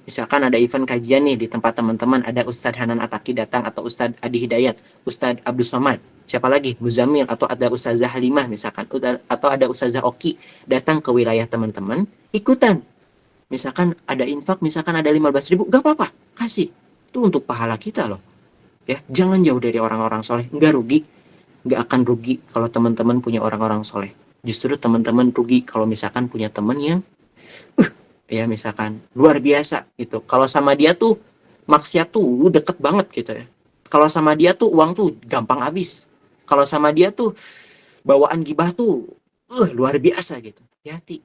Misalkan ada event kajian nih di tempat teman-teman, ada Ustadz Hanan Ataki datang atau Ustadz Adi Hidayat, Ustadz Abdul Somad, siapa lagi, Muzamil, atau ada Ustazah Halimah misalkan, atau ada Ustazah Oki datang ke wilayah teman-teman, ikutan. Misalkan ada infak, misalkan ada 15.000, gak apa-apa, kasih. Itu untuk pahala kita loh. Ya, jangan jauh dari orang-orang soleh, nggak akan rugi kalau teman-teman punya orang-orang soleh. Justru teman-teman rugi kalau misalkan punya teman yang ya misalkan luar biasa gitu. Kalau sama dia tuh maksiat tuh deket banget gitu ya. Kalau sama dia tuh uang tuh gampang habis. Kalau sama dia tuh bawaan gibah tuh luar biasa gitu. Hati-hati.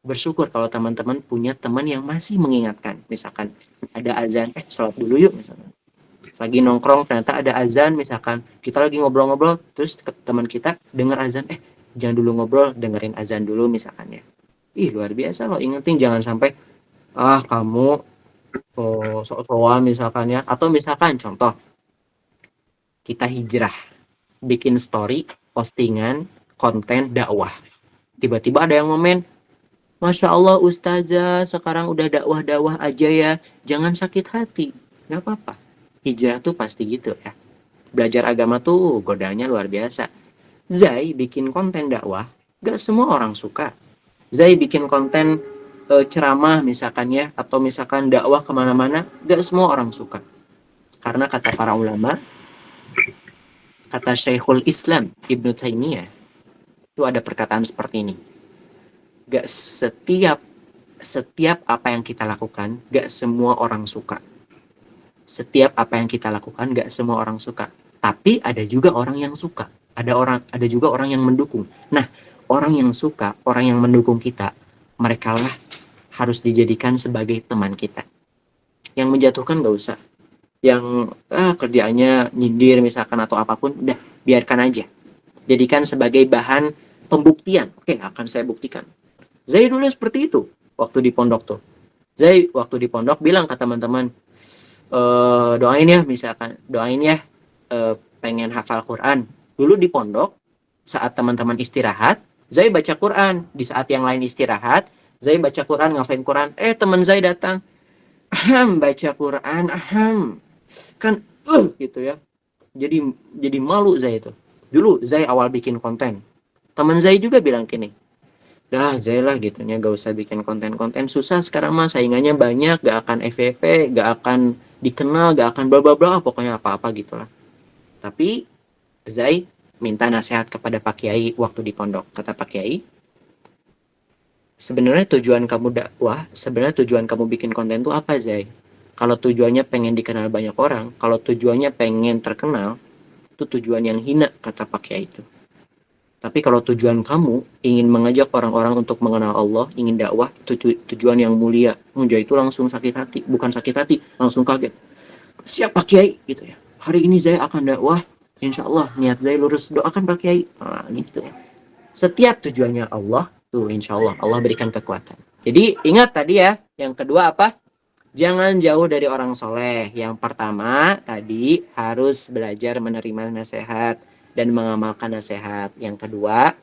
Bersyukur kalau teman-teman punya teman yang masih mengingatkan. Misalkan ada azan, sholat dulu yuk misalkan. Lagi nongkrong ternyata ada azan misalkan, kita lagi ngobrol-ngobrol terus teman kita dengar azan, jangan dulu ngobrol, dengerin azan dulu misalkan ya. Luar biasa loh, ingetin jangan sampai kamu sok-sokan misalkan ya. Atau misalkan contoh kita hijrah, bikin story, postingan, konten dakwah. Tiba-tiba ada yang komen, Masya Allah Ustazah sekarang udah dakwah-dakwah aja ya, jangan sakit hati, gak apa-apa. Hijrah tuh pasti gitu ya. Belajar agama tuh godaannya luar biasa. Zai bikin konten dakwah, gak semua orang suka. Zai bikin konten ceramah misalkan ya, atau misalkan dakwah kemana-mana, gak semua orang suka. Karena kata para ulama, kata Syekhul Islam Ibnu Taimiyah, itu ada perkataan seperti ini. Gak setiap apa yang kita lakukan, gak semua orang suka. Setiap apa yang kita lakukan, gak semua orang suka. Tapi ada juga orang yang suka. Ada juga orang yang mendukung. Nah, orang yang suka, orang yang mendukung kita, mereka lah harus dijadikan sebagai teman kita. Yang menjatuhkan gak usah. Yang kerjaannya nyindir misalkan atau apapun, udah biarkan aja. Jadikan sebagai bahan pembuktian. Oke, akan saya buktikan. Zai dulu seperti itu waktu di pondok tuh. Zai waktu di pondok bilang ke teman-teman, doain ya misalkan, doain ya pengen hafal Quran. Dulu di pondok, saat teman-teman istirahat, Zai baca Quran. Di saat yang lain istirahat, Zai baca Quran, ngafalin Quran. Teman Zai datang, baca Quran, kan gitu ya. Jadi malu Zai itu. Dulu Zai awal bikin konten, teman Zai juga bilang gini, dah Zai lah gitunya, gak usah bikin konten-konten, susah sekarang mah, saingannya banyak, gak akan FVP, gak akan dikenal, gak akan bla bla bla, pokoknya apa-apa gitulah. Tapi Zai minta nasihat kepada Pak Kiai waktu di pondok. Kata Pak Kiai, sebenarnya tujuan kamu dakwah, sebenarnya tujuan kamu bikin konten itu apa, Zai? Kalau tujuannya pengen dikenal banyak orang, kalau tujuannya pengen terkenal, itu tujuan yang hina, kata Pak Kiai itu. Tapi kalau tujuan kamu ingin mengajak orang-orang untuk mengenal Allah, ingin dakwah, tujuan yang mulia, Zai itu langsung sakit hati, bukan sakit hati, langsung kaget. Siap Pak Kiai, gitu ya. Hari ini Zai akan dakwah, insya Allah niat Zai lurus, doakan Pak Kiai. Gitu ya. Setiap tujuannya Allah, tuh insya Allah Allah berikan kekuatan. Jadi ingat tadi ya, yang kedua apa? Jangan jauh dari orang soleh. Yang pertama tadi harus belajar menerima nasihat dan mengamalkan nasihat. Yang kedua,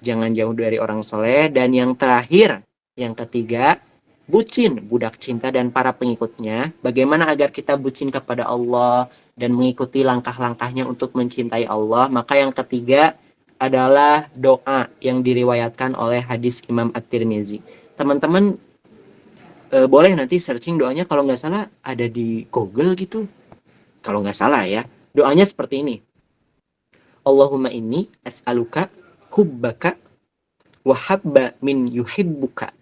jangan jauh dari orang soleh. Dan yang terakhir, yang ketiga, bucin, budak cinta dan para pengikutnya. Bagaimana agar kita bucin kepada Allah dan mengikuti langkah-langkahnya untuk mencintai Allah? Maka yang ketiga adalah doa yang diriwayatkan oleh hadis Imam At-Tirmizi. Teman-teman boleh nanti searching doanya, kalau nggak salah ada di Google gitu. Kalau nggak salah ya, doanya seperti ini. Allahumma inni as'aluka hubbaka wa habba min yuhibbuka.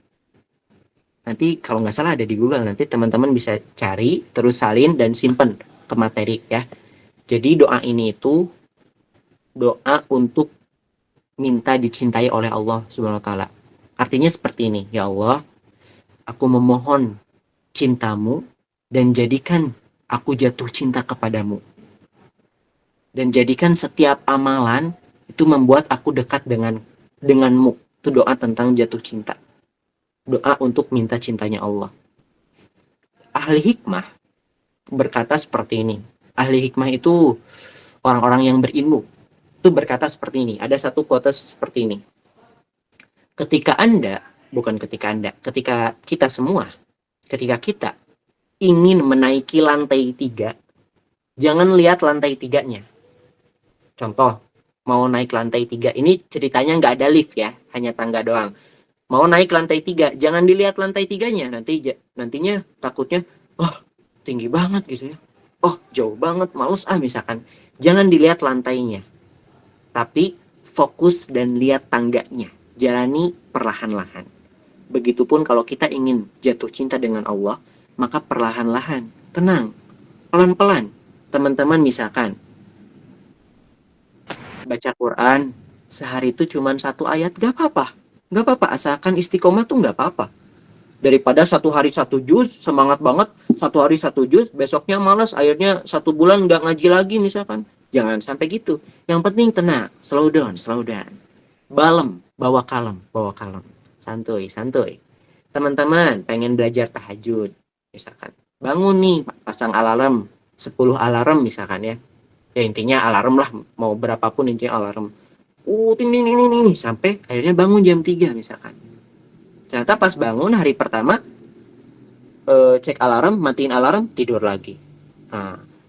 Nanti kalau nggak salah ada di Google, nanti teman-teman bisa cari, terus salin dan simpen ke materi ya. Jadi doa ini itu doa untuk minta dicintai oleh Allah Subhanahu wa taala. Artinya seperti ini, ya Allah, aku memohon cintamu dan jadikan aku jatuh cinta kepadamu. Dan jadikan setiap amalan itu membuat aku dekat denganmu. Itu doa tentang jatuh cinta. Doa untuk minta cintanya Allah. Ahli hikmah berkata seperti ini. Ahli hikmah itu orang-orang yang berilmu. Itu berkata seperti ini. Ada satu quotes seperti ini. Ketika kita semua, ketika kita ingin menaiki lantai 3, jangan lihat lantai 3-nya. Contoh, mau naik lantai 3, ini ceritanya nggak ada lift ya, hanya tangga doang. Mau naik lantai 3, jangan dilihat lantai 3-nya, nantinya takutnya, tinggi banget gitu ya, jauh banget, males misalkan. Jangan dilihat lantainya, tapi fokus dan lihat tangganya, jalani perlahan-lahan. Begitupun kalau kita ingin jatuh cinta dengan Allah, maka perlahan-lahan, tenang, pelan-pelan. Teman-teman misalkan baca Quran sehari itu cuma 1 ayat, gak apa-apa, asalkan istiqomah tuh gak apa-apa. Daripada 1 hari 1 juz, semangat banget, 1 hari 1 juz, besoknya malas, akhirnya 1 bulan gak ngaji lagi misalkan. Jangan sampai gitu. Yang penting tenang, slow down. Balem, bawa kalem. Santuy. Teman-teman pengen belajar tahajud misalkan, bangun nih, pasang alarm 10 alarm misalkan ya intinya alarm lah, mau berapapun intinya alarm, ting sampai akhirnya bangun jam 3 misalkan. Ternyata pas bangun hari pertama, cek alarm, matiin alarm, tidur lagi.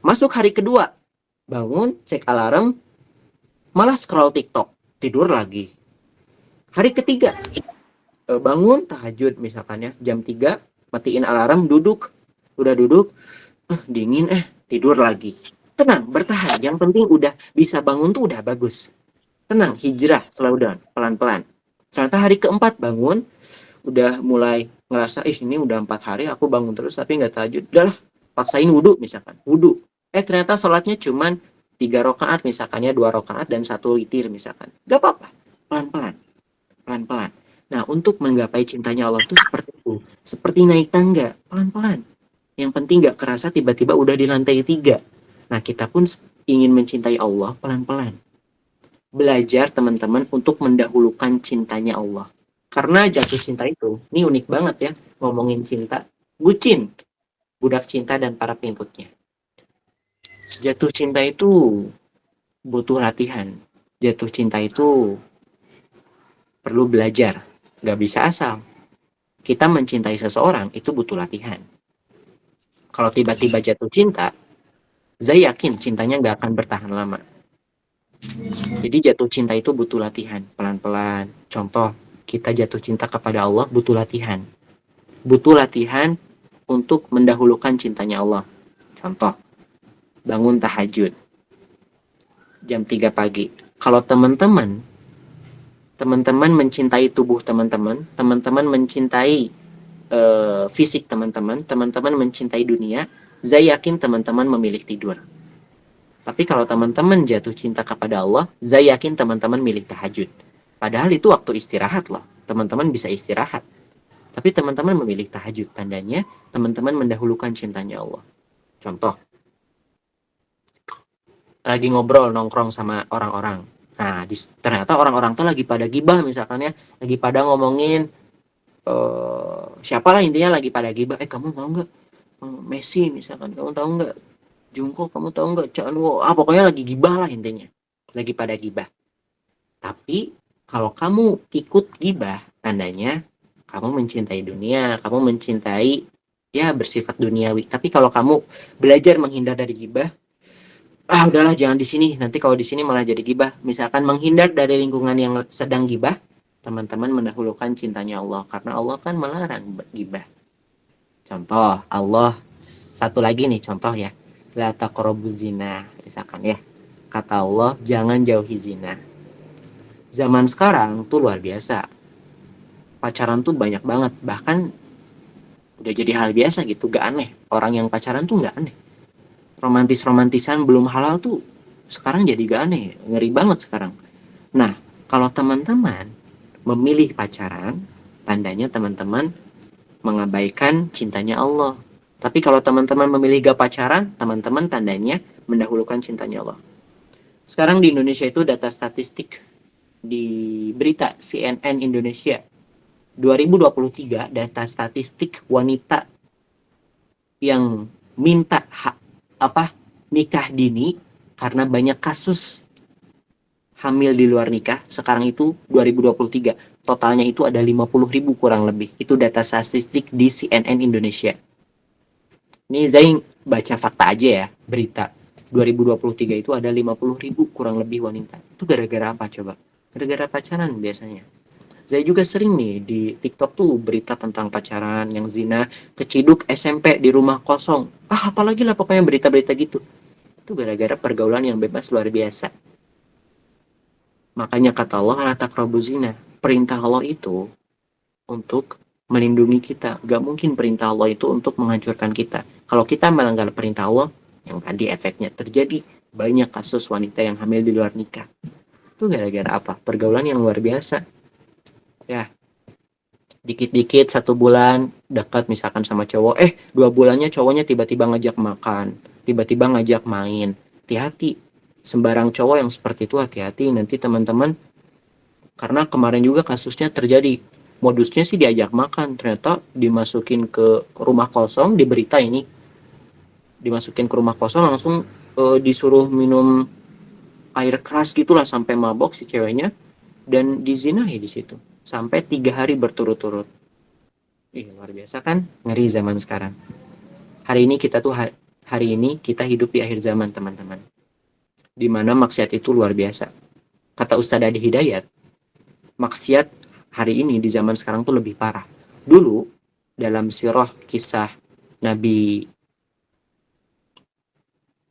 Masuk hari kedua, bangun, cek alarm, malah scroll TikTok, tidur lagi. Hari ketiga, bangun tahajud misalkan ya, jam 3, matiin alarm, udah duduk, dingin, tidur lagi. Tenang, bertahan. Yang penting udah bisa bangun tuh udah bagus. Tenang, hijrah, slow down, pelan-pelan. Ternyata hari keempat bangun, udah mulai ngerasa, ini udah 4 hari aku bangun terus tapi nggak tahajud. Udahlah, paksain wudhu misalkan. Wudhu. Ternyata sholatnya cuman 3 rakaat misalkannya, 2 rakaat dan 1 witir misalkan. Gak apa-apa. Pelan-pelan. Pelan-pelan. Nah, untuk menggapai cintanya Allah tuh seperti itu. Seperti naik tangga. Pelan-pelan. Yang penting gak kerasa tiba-tiba udah di lantai 3. Nah, kita pun ingin mencintai Allah pelan-pelan. Belajar teman-teman untuk mendahulukan cintanya Allah. Karena jatuh cinta itu, ini unik banget ya ngomongin cinta. Bucin, budak cinta dan para pengikutnya. Jatuh cinta itu butuh latihan. Jatuh cinta itu perlu belajar. Gak bisa asal. Kita mencintai seseorang itu butuh latihan. Kalau tiba-tiba jatuh cinta, saya yakin cintanya gak akan bertahan lama. Jadi jatuh cinta itu butuh latihan, pelan-pelan. Contoh, kita jatuh cinta kepada Allah butuh latihan. Butuh latihan untuk mendahulukan cintanya Allah. Contoh, bangun tahajud jam 3 pagi. Kalau teman-teman mencintai tubuh teman-teman mencintai fisik teman-teman mencintai dunia, saya yakin teman-teman memilih tidur. Tapi kalau teman-teman jatuh cinta kepada Allah, saya yakin teman-teman milih tahajud. Padahal itu waktu istirahat loh. Teman-teman bisa istirahat. Tapi teman-teman memilih tahajud. Tandanya teman-teman mendahulukan cintanya Allah. Contoh, lagi ngobrol nongkrong sama orang-orang. Nah, ternyata orang-orang tuh lagi pada gibah misalkan ya. Lagi pada ngomongin, siapalah intinya lagi pada gibah. Kamu mau nggak Messi misalkan? Kamu tahu nggak Jungkook, kamu tahu nggak Chanwo? Pokoknya lagi gibah lah intinya. Lagi pada gibah. Tapi kalau kamu ikut gibah, tandanya kamu mencintai dunia, kamu mencintai ya bersifat duniawi. Tapi kalau kamu belajar menghindar dari gibah, udahlah jangan di sini. Nanti kalau di sini malah jadi gibah. Misalkan menghindar dari lingkungan yang sedang gibah, teman-teman mendahulukan cintanya Allah karena Allah kan melarang gibah. Contoh, Allah satu lagi nih contoh ya. La taqrabuz zina, misalkan ya. Kata Allah, jangan jauhi zina. Zaman sekarang tuh luar biasa. Pacaran tuh banyak banget, bahkan udah jadi hal biasa gitu, gak aneh. Orang yang pacaran tuh gak aneh. Romantis-romantisan belum halal tuh sekarang jadi gak aneh, ngeri banget sekarang. Nah, kalau teman-teman memilih pacaran, tandanya teman-teman mengabaikan cintanya Allah. Tapi kalau teman-teman memilih gak pacaran, teman-teman tandanya mendahulukan cintanya Allah. Sekarang di Indonesia itu data statistik di berita CNN Indonesia 2023, data statistik wanita yang minta nikah dini karena banyak kasus hamil di luar nikah. Sekarang itu 2023 totalnya itu ada 50.000 kurang lebih. Itu data statistik di CNN Indonesia. Ini Zain baca fakta aja ya, berita 2023 itu ada 50.000 kurang lebih wanita. Itu gara-gara apa coba? Gara-gara pacaran biasanya. Saya juga sering nih di TikTok tuh berita tentang pacaran, yang zina, keciduk SMP di rumah kosong. Apalagi lah pokoknya berita-berita gitu. Itu gara-gara pergaulan yang bebas luar biasa. Makanya kata Allah, la taqrabuz zina. Perintah Allah itu untuk melindungi kita. Gak mungkin perintah Allah itu untuk menghancurkan kita. Kalau kita melanggar perintah Allah, yang tadi efeknya terjadi banyak kasus wanita yang hamil di luar nikah. Itu gara-gara apa? Pergaulan yang luar biasa. Ya, dikit-dikit 1 bulan dekat misalkan sama cowok, 2 bulannya cowoknya tiba-tiba ngajak makan, tiba-tiba ngajak main. Hati-hati, sembarang cowok yang seperti itu hati-hati. Nanti teman-teman, karena kemarin juga kasusnya terjadi, modusnya sih diajak makan, ternyata dimasukin ke rumah kosong. Di berita ini dimasukin ke rumah kosong, langsung disuruh minum air keras gitulah sampai mabok si ceweknya, dan dizinahi di situ sampai 3 hari berturut-turut. Luar biasa kan? Ngeri zaman sekarang. Hari ini kita hidup di akhir zaman, teman-teman, dimana maksiat itu luar biasa. Kata Ustadz Adi Hidayat, maksiat hari ini di zaman sekarang tuh lebih parah. Dulu dalam sirah kisah Nabi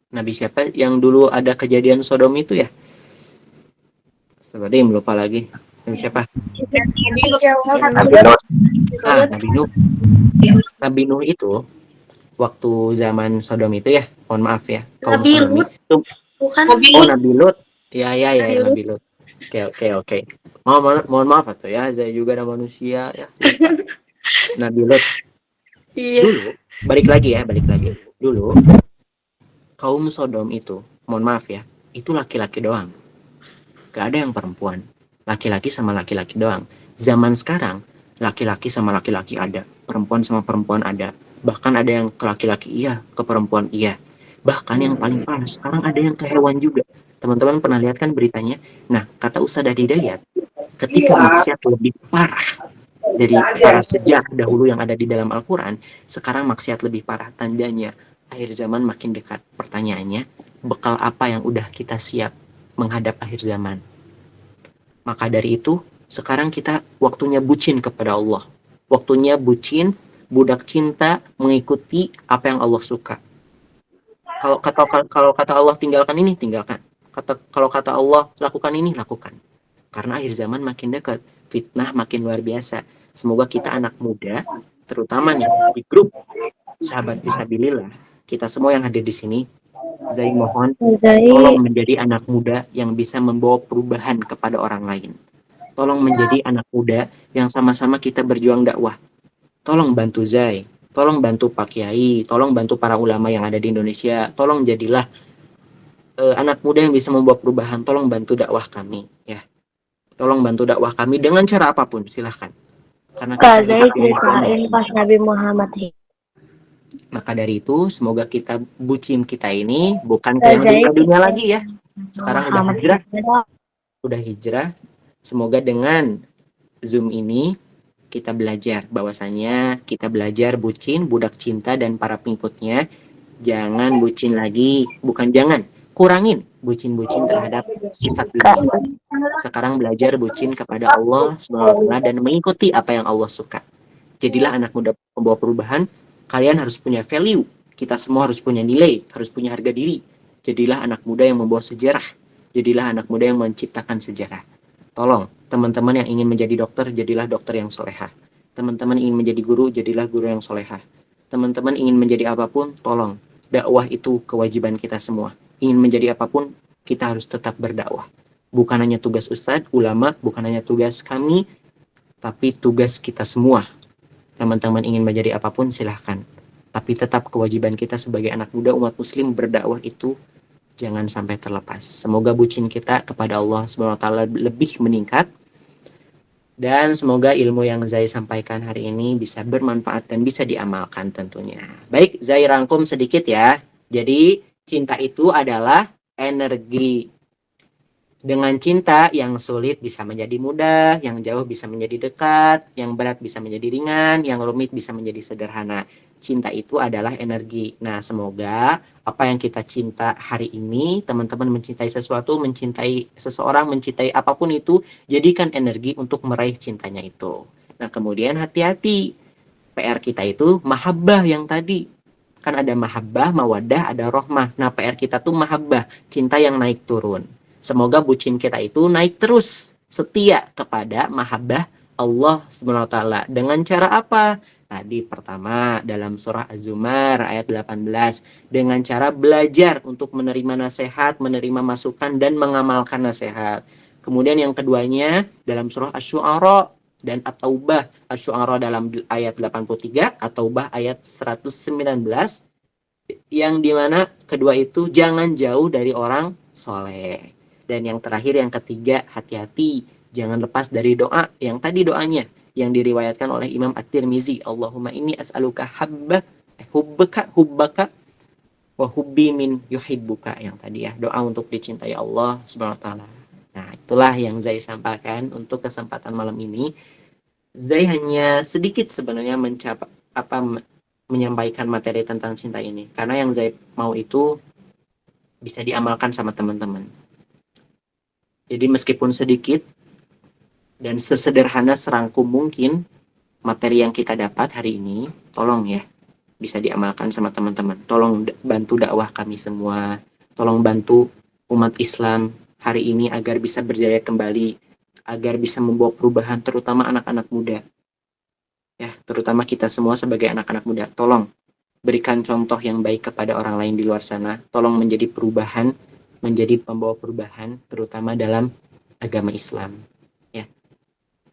Nabi siapa yang dulu ada kejadian Sodom itu ya? Sebenarnya lupa lagi. Nabi siapa? Nabi Nuh. Nabi Nuh itu waktu zaman Sodom itu ya, mohon maaf ya, kaum Nabi Sodomi. Lut. Bukan. Oh, Nabi Lut. Ya, Nabi Lut. Oke. Mohon maaf atau ya, saya juga ada manusia ya. Nabi Lut. Iya. Dulu, balik lagi. Dulu kaum Sodom itu, mohon maaf ya, itu laki-laki doang. Gak ada yang perempuan. Laki-laki sama laki-laki doang. Zaman sekarang, laki-laki sama laki-laki ada. Perempuan sama perempuan ada. Bahkan ada yang ke laki-laki iya, ke perempuan iya. Bahkan yang paling parah, sekarang ada yang ke hewan juga. Teman-teman pernah lihat kan beritanya? Nah, kata Ustadzah Hidayat, ketika maksiat lebih parah dari para sejak dahulu yang ada di dalam Al-Quran, sekarang maksiat lebih parah. Tandanya, akhir zaman makin dekat. Pertanyaannya, bekal apa yang udah kita siap menghadap akhir zaman? Maka dari itu, sekarang kita waktunya bucin kepada Allah. Waktunya bucin, budak cinta, mengikuti apa yang Allah suka. Kalau kata Allah tinggalkan ini, tinggalkan. Kalau kata Allah lakukan ini, lakukan. Karena akhir zaman makin dekat, fitnah makin luar biasa. Semoga kita anak muda, terutama nih di grup sahabat fisabilillah, kita semua yang hadir di sini, Zai mohon tolong menjadi anak muda yang bisa membawa perubahan kepada orang lain. Tolong menjadi anak muda yang sama-sama kita berjuang dakwah. Tolong bantu Zai, tolong bantu Pak Kiai, tolong bantu para ulama yang ada di Indonesia. Tolong jadilah anak muda yang bisa membawa perubahan. Tolong bantu dakwah kami, ya. Tolong bantu dakwah kami dengan cara apapun, silahkan. Karena Zai ceritain pas Nabi Muhammad. Maka dari itu, semoga kita bucin kita ini bukan kayak dunia lagi ya. Sekarang udah hijrah. Semoga dengan Zoom ini kita belajar bahwasanya kita belajar bucin, budak cinta dan para pengikutnya. Jangan bucin lagi, bukan jangan, kurangin bucin-bucin terhadap sifat dunia. Sekarang belajar bucin kepada Allah SWT dan mengikuti apa yang Allah suka. Jadilah anak muda pembawa perubahan. Kalian harus punya value. Kita semua harus punya nilai, harus punya harga diri. Jadilah anak muda yang membawa sejarah. Jadilah anak muda yang menciptakan sejarah. Tolong, teman-teman yang ingin menjadi dokter, jadilah dokter yang solehah. Teman-teman ingin menjadi guru, jadilah guru yang solehah. Teman-teman ingin menjadi apapun, tolong. Dakwah itu kewajiban kita semua. Ingin menjadi apapun, kita harus tetap berdakwah. Bukan hanya tugas ustadz, ulama, bukan hanya tugas kami, tapi tugas kita semua. Teman-teman ingin menjadi apapun silahkan. Tapi tetap kewajiban kita sebagai anak muda umat muslim berdakwah itu jangan sampai terlepas. Semoga bucin kita kepada Allah SWT lebih meningkat. Dan semoga ilmu yang Zai sampaikan hari ini bisa bermanfaat dan bisa diamalkan tentunya. Baik, Zai rangkum sedikit ya. Jadi cinta itu adalah energi. Dengan cinta, yang sulit bisa menjadi mudah, yang jauh bisa menjadi dekat, yang berat bisa menjadi ringan, yang rumit bisa menjadi sederhana. Cinta itu adalah energi. Nah, semoga apa yang kita cinta hari ini, teman-teman mencintai sesuatu, mencintai seseorang, mencintai apapun itu, jadikan energi untuk meraih cintanya itu. Nah, kemudian hati-hati. PR kita itu mahabbah yang tadi. Kan ada mahabbah, mawaddah, ada rohmah. Nah, PR kita tuh mahabbah, cinta yang naik turun. Semoga bucin kita itu naik terus, setia kepada mahabbah Allah SWT. Dengan cara apa? Tadi pertama dalam surah Az-Zumar ayat 18. Dengan cara belajar untuk menerima nasihat, menerima masukan, dan mengamalkan nasihat. Kemudian yang keduanya dalam surah Asy-Syu'ara dan At-Taubah. Asy-Syu'ara dalam ayat 83, At-Taubah ayat 119. Yang dimana kedua itu jangan jauh dari orang soleh. Dan yang terakhir, yang ketiga, hati-hati. Jangan lepas dari doa. Yang tadi doanya, yang diriwayatkan oleh Imam At-Tirmizi. Allahumma inni as'aluka hubbaka wa hubbi min yuhibbuka. Yang tadi ya, doa untuk dicintai Allah SWT. Nah, itulah yang Zai sampaikan untuk kesempatan malam ini. Zai hanya sedikit sebenarnya menyampaikan materi tentang cinta ini. Karena yang Zai mau itu bisa diamalkan sama teman-teman. Jadi meskipun sedikit dan sesederhana serangkum mungkin materi yang kita dapat hari ini, tolong ya, bisa diamalkan sama teman-teman. Tolong bantu dakwah kami semua. Tolong bantu umat Islam hari ini agar bisa berjaya kembali, agar bisa membawa perubahan terutama anak-anak muda. Ya, terutama kita semua sebagai anak-anak muda. Tolong berikan contoh yang baik kepada orang lain di luar sana. Tolong menjadi perubahan, menjadi pembawa perubahan terutama dalam agama Islam. Ya.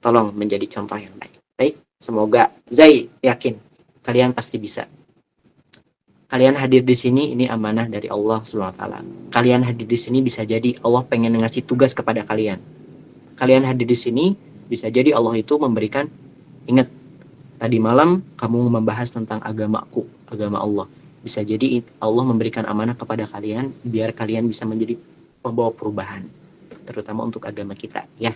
Tolong menjadi contoh yang baik. Baik, semoga Zai yakin kalian pasti bisa. Kalian hadir di sini ini amanah dari Allah Subhanahu wa taala. Kalian hadir di sini bisa jadi Allah pengen ngasih tugas kepada kalian. Kalian hadir di sini bisa jadi Allah itu memberikan, ingat tadi malam kamu membahas tentang agamaku, agama Allah. Bisa jadi Allah memberikan amanah kepada kalian biar kalian bisa menjadi pembawa perubahan terutama untuk agama kita, ya.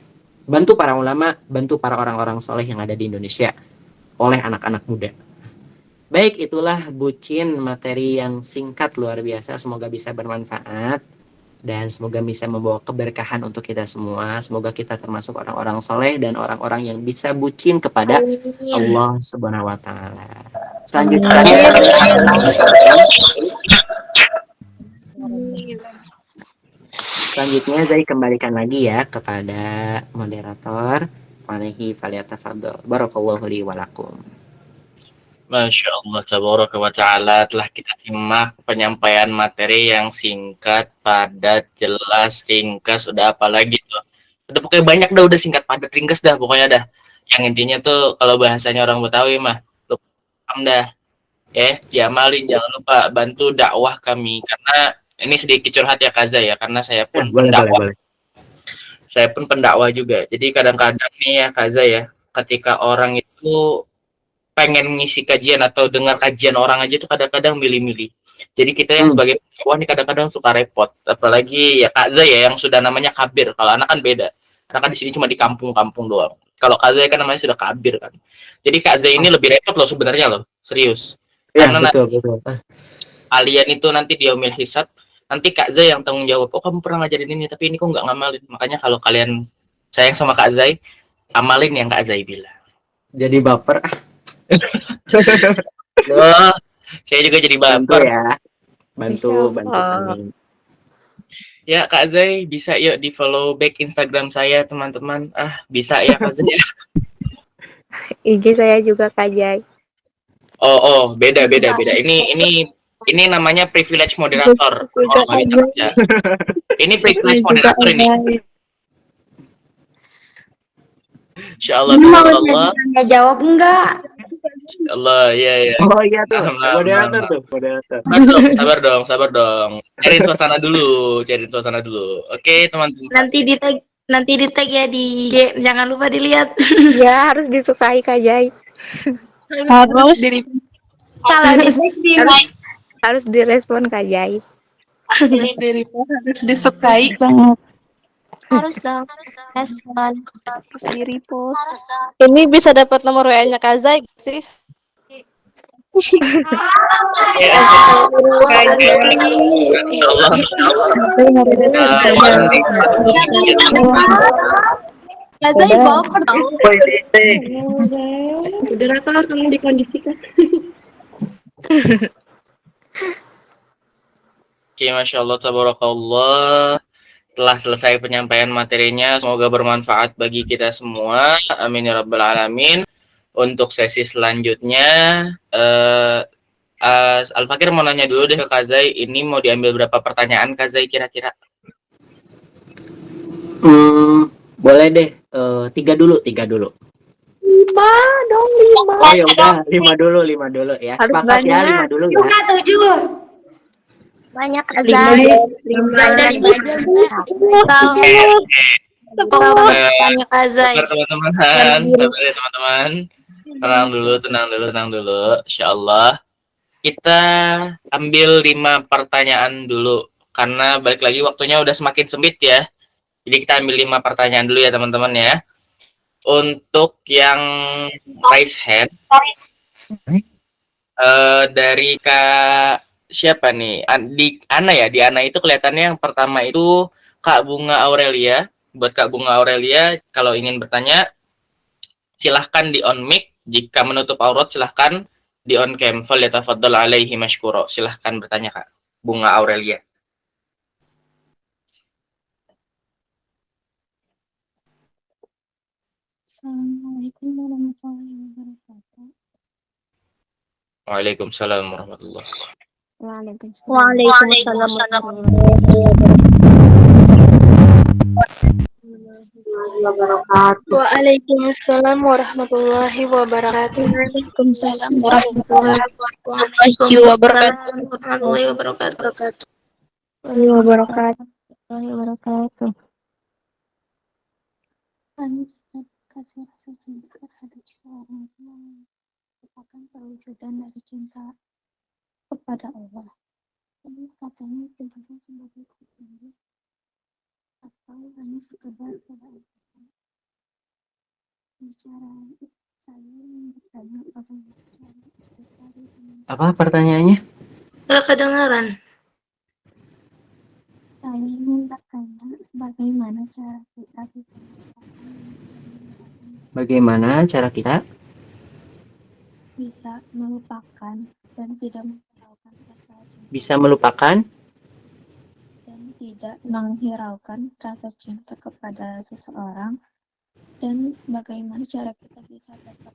Bantu para ulama, bantu para orang-orang soleh yang ada di Indonesia oleh anak-anak muda. Baik, itulah bucin materi yang singkat luar biasa. Semoga bisa bermanfaat dan semoga bisa membawa keberkahan untuk kita semua. Semoga kita termasuk orang-orang soleh dan orang-orang yang bisa bucin kepada Allah Subhanahu wa taala. Selanjutnya saya kembalikan lagi ya kepada moderator. Falehi falyatafadhal. Barakallahu li wa lakum. Masya Allah, tabaraka wa ta'ala, telah kita simak penyampaian materi yang singkat, padat, jelas, ringkas, udah apa lagi tuh. Udah pokoknya banyak dah, udah singkat, padat, ringkas dah pokoknya dah. Yang intinya tuh kalau bahasanya orang Betawi mah, lu paham dah. Ya, diamalin, jangan lupa bantu dakwah kami. Karena ini sedikit curhat ya Kaza ya, karena saya pun pendakwah. Saya pun pendakwah juga. Jadi kadang-kadang nih ya Kaza ya, ketika orang itu pengen ngisi kajian atau dengar kajian orang aja tuh kadang-kadang milih-milih. Jadi kita yang sebagai pendakwah nih kadang-kadang suka repot. Apalagi ya Kak Zai ya yang sudah namanya kabir. Kalau anak kan beda. Anak kan di sini cuma di kampung-kampung doang. Kalau Kak Zai kan namanya sudah kabir kan. Jadi Kak Zai ini lebih repot loh sebenarnya loh. Serius. Ya, Karena betul. Kalian itu nanti di yaumil hisab, nanti Kak Zai yang tanggung jawab. Oh kamu pernah ngajarin ini, tapi ini kok nggak ngamalin. Makanya kalau kalian sayang sama Kak Zai, amalin yang Kak Zai bilang. Jadi baper. Oh, saya juga jadi baper ya. Bantu kami. Ya Kak Zai, bisa yuk di follow back Instagram saya teman-teman. Bisa ya Kak Zai. IG saya juga Kak Jai. Oh, beda. Ini namanya privilege moderator. Ini privilege moderator ini. Insyaallah. Mau saya tanya jawab enggak? Allah, ya. Oh iya tuh, moderator. Sabar dong. Cari suasana dulu. Oke, teman-teman. Nanti di tag ya di IG, jangan lupa dilihat. Ya, harus disukai Kak Jai. Harus Kalau di tag di like. Harus direspon Kak Jai. harus disukai. Harus dong. Respon. Harus di repost. Ini bisa dapat nomor WA-nya Kak Zai sih? Kak Zai baper tau. Moderator tolong dikondisikan. Oke, Masya Allah, tabarakallah. Telah selesai penyampaian materinya. Semoga bermanfaat bagi kita semua. Amin ya rabbal alamin. Untuk sesi selanjutnya, Al-Fakir mau nanya dulu deh ke Kak Zai. Ini mau diambil berapa pertanyaan Kak Zai kira-kira? Boleh deh. 3 dulu. 5 dong, 5. Oh ya udah, 5 dulu ya. Harus Sepakat ya, banyak. 5 dulu ya. Juga 7. Banyak Kak Zai. Tanya Kak Zai. Teman-teman. Tenang dulu. Insyaallah. Kita ambil 5 pertanyaan dulu. Karena balik lagi waktunya udah semakin sempit ya. Jadi kita ambil 5 pertanyaan dulu ya teman-teman ya. Untuk yang raise hand. Dari Kak siapa nih? Di Ana itu kelihatannya yang pertama itu Kak Bunga Aurelia. Buat Kak Bunga Aurelia, kalau ingin bertanya, silahkan di on mic. Jika menutup aurat, silahkan di on cam. Falyatafaddal alaihi mashkura. Silahkan bertanya Kak Bunga Aurelia. Assalamualaikum warahmatullahi wabarakatuh. Waalaikumsalam warahmatullahi wabarakatuh. Waalaikumsalam Waalaikumsalam warahmatullahi wabarakatuh. Waalaikumsalam warahmatullahi Waalaikumsalam warahmatullahi wabarakatuh. wabarakatuh. Hanya kita kasih rasa cinta terhadap seorang yang merupakan perwujudan dari cinta kepada Allah. Ini katanya tidak sebagai khusus atau hanya sekedar pada bicara. Saya ingin bertanya Apa pertanyaannya? Nggak kedengaran. saya ingin bertanya bagaimana cara kita Bagaimana cara kita bisa melupakan dan tidak menghiraukan rasa cinta bisa melupakan dan tidak menghiraukan rasa cinta kepada seseorang, dan bagaimana cara kita bisa tetap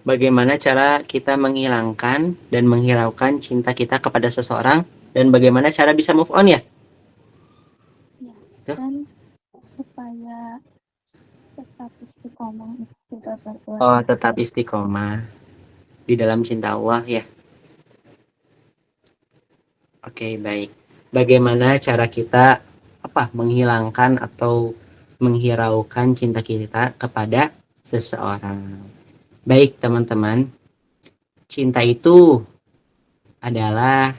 bagaimana cara kita menghilangkan dan menghiraukan cinta kita kepada seseorang, dan bagaimana cara bisa move on ya? dan supaya tetap istiqomah itu tidak berbuat Oh, tetap istiqomah di dalam cinta Allah ya. Oke, baik. Bagaimana cara kita menghilangkan atau menghiraukan cinta kita kepada seseorang? Baik, teman-teman. Cinta itu adalah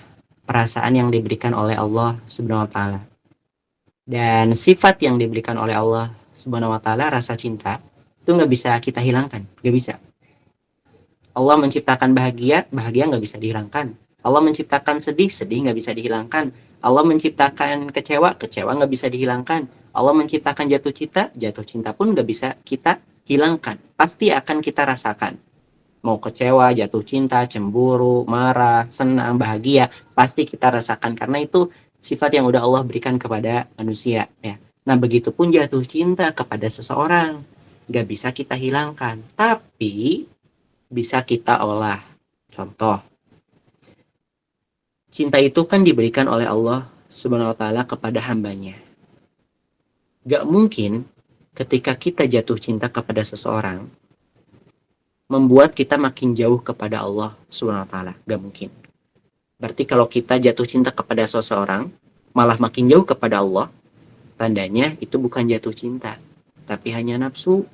perasaan yang diberikan oleh Allah Subhanahu wa taala. Dan sifat yang diberikan oleh Allah Subhanahu wa taala, rasa cinta, itu nggak bisa kita hilangkan, nggak bisa. Allah menciptakan bahagia, bahagia nggak bisa dihilangkan. Allah menciptakan sedih, sedih nggak bisa dihilangkan. Allah menciptakan kecewa, kecewa nggak bisa dihilangkan. Allah menciptakan jatuh cinta pun nggak bisa kita hilangkan. Pasti akan kita rasakan. Mau kecewa, jatuh cinta, cemburu, marah, senang, bahagia, pasti kita rasakan, karena itu sifat yang udah Allah berikan kepada manusia ya. Nah, begitupun jatuh cinta kepada seseorang, nggak bisa kita hilangkan, tapi bisa kita olah. Contoh, cinta itu kan diberikan oleh Allah Subhanahu wa taala kepada hambanya. Gak mungkin ketika kita jatuh cinta kepada seseorang membuat kita makin jauh kepada Allah Subhanahu wa taala. Gak mungkin. Berarti kalau kita jatuh cinta kepada seseorang malah makin jauh kepada Allah, tandanya itu bukan jatuh cinta, tapi hanya nafsu.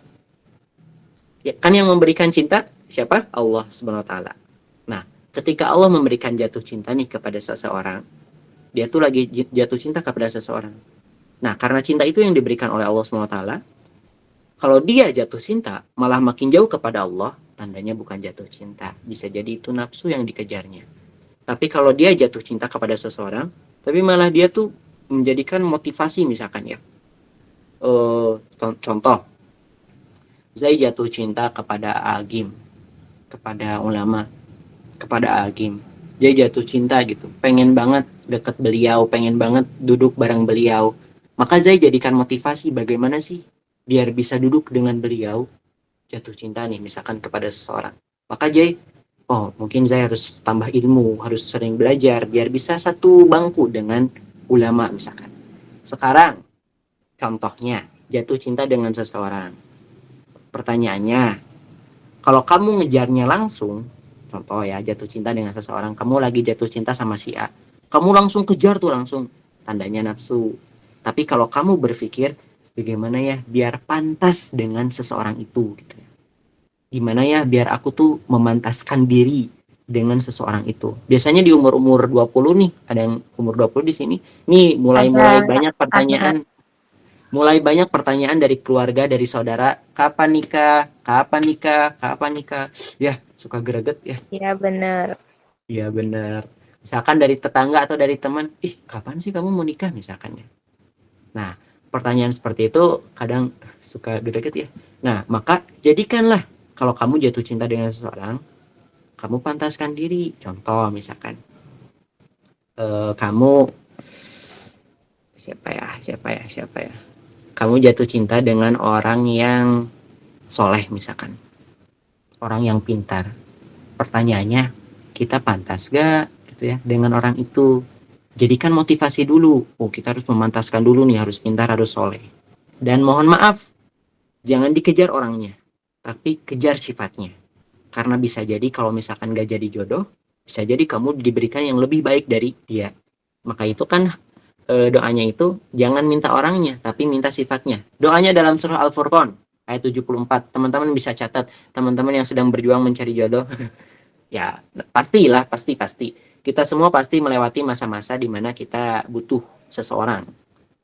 Ya, kan yang memberikan cinta siapa? Allah Subhanahu wa taala. Nah, ketika Allah memberikan jatuh cinta nih kepada seseorang, dia tuh lagi jatuh cinta kepada seseorang. Nah, karena cinta itu yang diberikan oleh Allah Subhanahu wa taala, kalau dia jatuh cinta malah makin jauh kepada Allah, tandanya bukan jatuh cinta. Bisa jadi itu nafsu yang dikejarnya. Tapi kalau dia jatuh cinta kepada seseorang, tapi malah dia tuh menjadikan motivasi, misalkan ya. Contoh, saya jatuh cinta kepada Agim, kepada ulama, kepada Agim. Dia jatuh cinta gitu, pengen banget deket beliau, pengen banget duduk bareng beliau. Maka saya jadikan motivasi bagaimana sih biar bisa duduk dengan beliau. Jatuh cinta nih misalkan kepada seseorang. Maka Jay, mungkin saya harus tambah ilmu, harus sering belajar biar bisa satu bangku dengan ulama misalkan. Sekarang contohnya jatuh cinta dengan seseorang. Pertanyaannya, kalau kamu ngejarnya langsung, contoh ya, jatuh cinta dengan seseorang, kamu lagi jatuh cinta sama si A, kamu langsung kejar tuh langsung, tandanya nafsu. Tapi kalau kamu berpikir bagaimana ya biar pantas dengan seseorang itu gitu. Gimana ya biar aku tuh memantaskan diri dengan seseorang itu. Biasanya di umur-umur 20 nih, ada yang umur 20 di sini. Nih mulai banyak pertanyaan. Mulai banyak pertanyaan dari keluarga, dari saudara, kapan nikah? Kapan nikah? Kapan nikah? Ya, suka greget ya. Iya benar. Iya benar. Misalkan dari tetangga atau dari teman, kapan sih kamu mau nikah misalkan ya. Nah, pertanyaan seperti itu kadang suka greget ya. Nah, maka jadikanlah Kalau kamu jatuh cinta dengan seseorang, kamu pantaskan diri. Contoh misalkan kamu siapa ya? Kamu jatuh cinta dengan orang yang soleh misalkan, orang yang pintar. Pertanyaannya, kita pantas gak gitu ya dengan orang itu? Jadikan motivasi dulu. Oh, kita harus memantaskan dulu nih, harus pintar, harus soleh. Dan mohon maaf, jangan dikejar orangnya, tapi kejar sifatnya. Karena bisa jadi kalau misalkan gak jadi jodoh, bisa jadi kamu diberikan yang lebih baik dari dia. Maka itu kan doanya itu jangan minta orangnya, tapi minta sifatnya. Doanya dalam surah Al-Furqan ayat 74. Teman-teman bisa catat, teman-teman yang sedang berjuang mencari jodoh. Ya, pastilah, pasti. Kita semua pasti melewati masa-masa di mana kita butuh seseorang,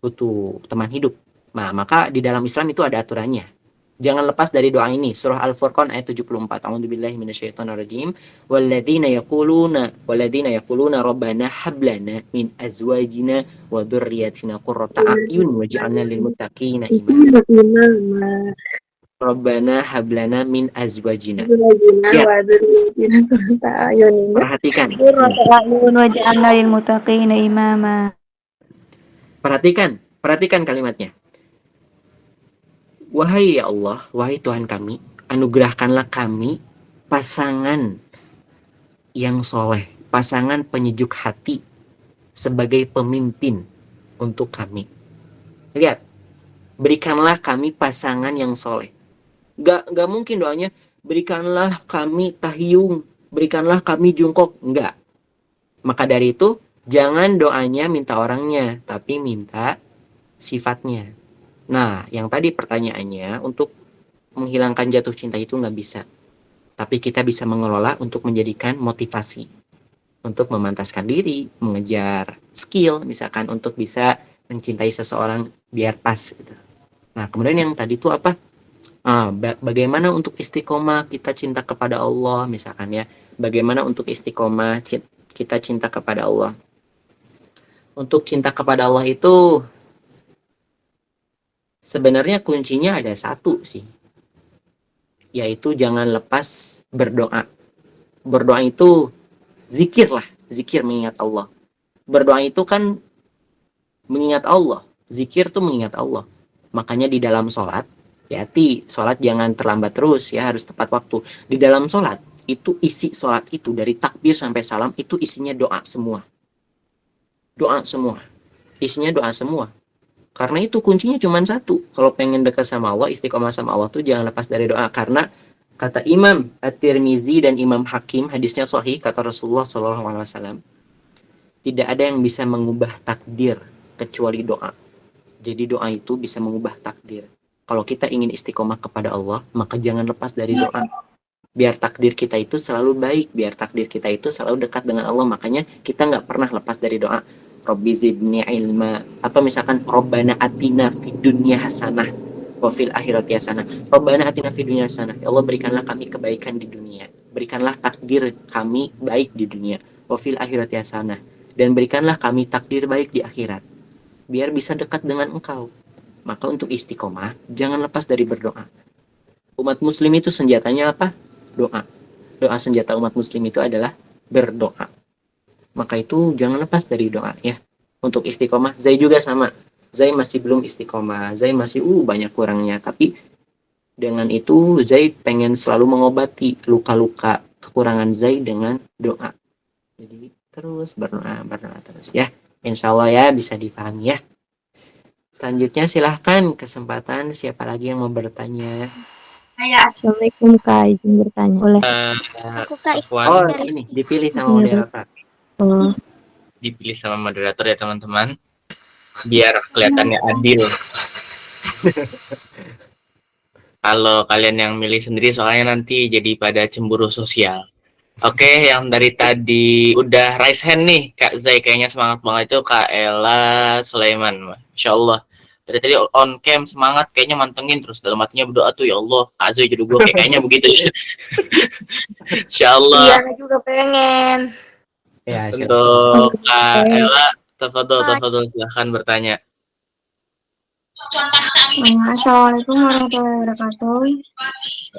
butuh teman hidup. Nah, maka di dalam Islam itu ada aturannya. Jangan lepas dari doa ini, surah Al-Furqan ayat 74. A'udzubillahi minasyaitonirrajim. Walladzina yaquluna rabbana hab lana min azwajina wa dzurriyyatina qurrata a'yun waj'alna lil muttaqina imama. Rabbana hab lana min azwajina. Ya, perhatikan. Perhatikan kalimatnya. Wahai ya Allah, wahai Tuhan kami, anugerahkanlah kami pasangan yang soleh, pasangan penyejuk hati sebagai pemimpin untuk kami. Lihat, berikanlah kami pasangan yang soleh. Gak mungkin doanya, berikanlah kami tahyung, berikanlah kami jungkok. Enggak. Maka dari itu, jangan doanya minta orangnya, tapi minta sifatnya. Nah, yang tadi pertanyaannya, untuk menghilangkan jatuh cinta itu nggak bisa. Tapi kita bisa mengelola untuk menjadikan motivasi. Untuk memantaskan diri, mengejar skill, misalkan untuk bisa mencintai seseorang biar pas. Gitu. Nah, kemudian yang tadi itu apa? Bagaimana untuk istiqomah kita cinta kepada Allah, misalkan ya. Bagaimana untuk istiqomah kita cinta kepada Allah. Untuk cinta kepada Allah itu sebenarnya kuncinya ada satu sih, yaitu jangan lepas berdoa. Berdoa itu zikir lah, zikir mengingat Allah. Berdoa itu kan mengingat Allah, zikir tuh mengingat Allah. Makanya di dalam sholat, hati-hati, sholat jangan terlambat terus ya, harus tepat waktu. Di dalam sholat, itu isi sholat itu dari takbir sampai salam itu isinya doa semua. Doa semua, isinya doa semua. Karena itu kuncinya cuma satu. Kalau pengen dekat sama Allah, istiqomah sama Allah tuh jangan lepas dari doa. Karena kata Imam At-Tirmizi dan Imam Hakim, hadisnya sahih, kata Rasulullah SAW, tidak ada yang bisa mengubah takdir kecuali doa. Jadi doa itu bisa mengubah takdir. Kalau kita ingin istiqomah kepada Allah, maka jangan lepas dari doa. Biar takdir kita itu selalu baik, biar takdir kita itu selalu dekat dengan Allah. Makanya kita nggak pernah lepas dari doa. Rabbi zidni ilma, atau misalkan Rabbana atina fid dunya hasanah wa fil akhirati hasanah. Rabbana atina fid dunya hasanah. Ya Allah, berikanlah kami kebaikan di dunia. Berikanlah takdir kami baik di dunia. Wa fil akhirati hasanah. Dan berikanlah kami takdir baik di akhirat. Biar bisa dekat dengan Engkau. Maka untuk istiqomah jangan lepas dari berdoa. Umat muslim itu senjatanya apa? Doa. Doa senjata umat muslim itu adalah berdoa. Maka itu jangan lepas dari doa ya. Untuk istiqomah, Zai juga sama. Zai masih belum istiqomah. Zai masih banyak kurangnya. Tapi dengan itu Zai pengen selalu mengobati luka-luka kekurangan Zai dengan doa. Jadi terus berdoa terus ya. Insya Allah ya bisa dipahami ya. Selanjutnya silahkan kesempatan siapa lagi yang mau bertanya. Assalamualaikum Kak, izin bertanya. Boleh? Aku Kak. Oh ini dipilih sama moderator. Oh. Dipilih sama moderator ya teman-teman, biar kelihatannya adil. Kalau kalian yang milih sendiri soalnya nanti jadi pada cemburu sosial. Oke, yang dari tadi udah raise hand nih Kak Zai, kayaknya semangat banget itu. Kak Ella Sulaiman, Masya Allah. Dari tadi on cam semangat, kayaknya mantengin terus dalam hatinya berdoa tuh, ya Allah Kak Zai jodoh gue, kayaknya begitu. Insya Allah. Iya, aku juga pengen. Ya, untuk Kak Ella, tafadhol silahkan bertanya. Assalamualaikum warahmatullahi wabarakatuh.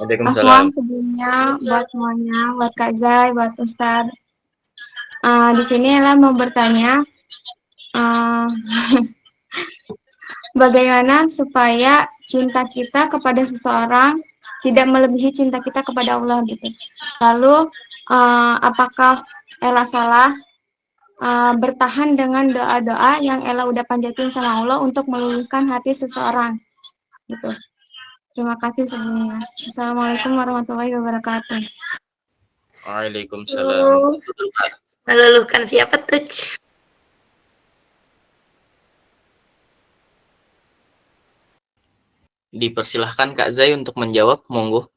Waalaikumsalam. Afwan sebelumnya buat semuanya, buat Kak Zai, buat Ustadz. Di sini Ella mau bertanya, uh, bagaimana supaya cinta kita kepada seseorang tidak melebihi cinta kita kepada Allah gitu. Lalu, apakah Ella salah bertahan dengan doa-doa yang Ella udah panjatin sama Allah untuk meluluhkan hati seseorang gitu. Terima kasih sebelumnya. Assalamualaikum warahmatullahi wabarakatuh. Waalaikumsalam. Meluluhkan siapa tuh? Dipersilahkan Kak Zai untuk menjawab, monggo.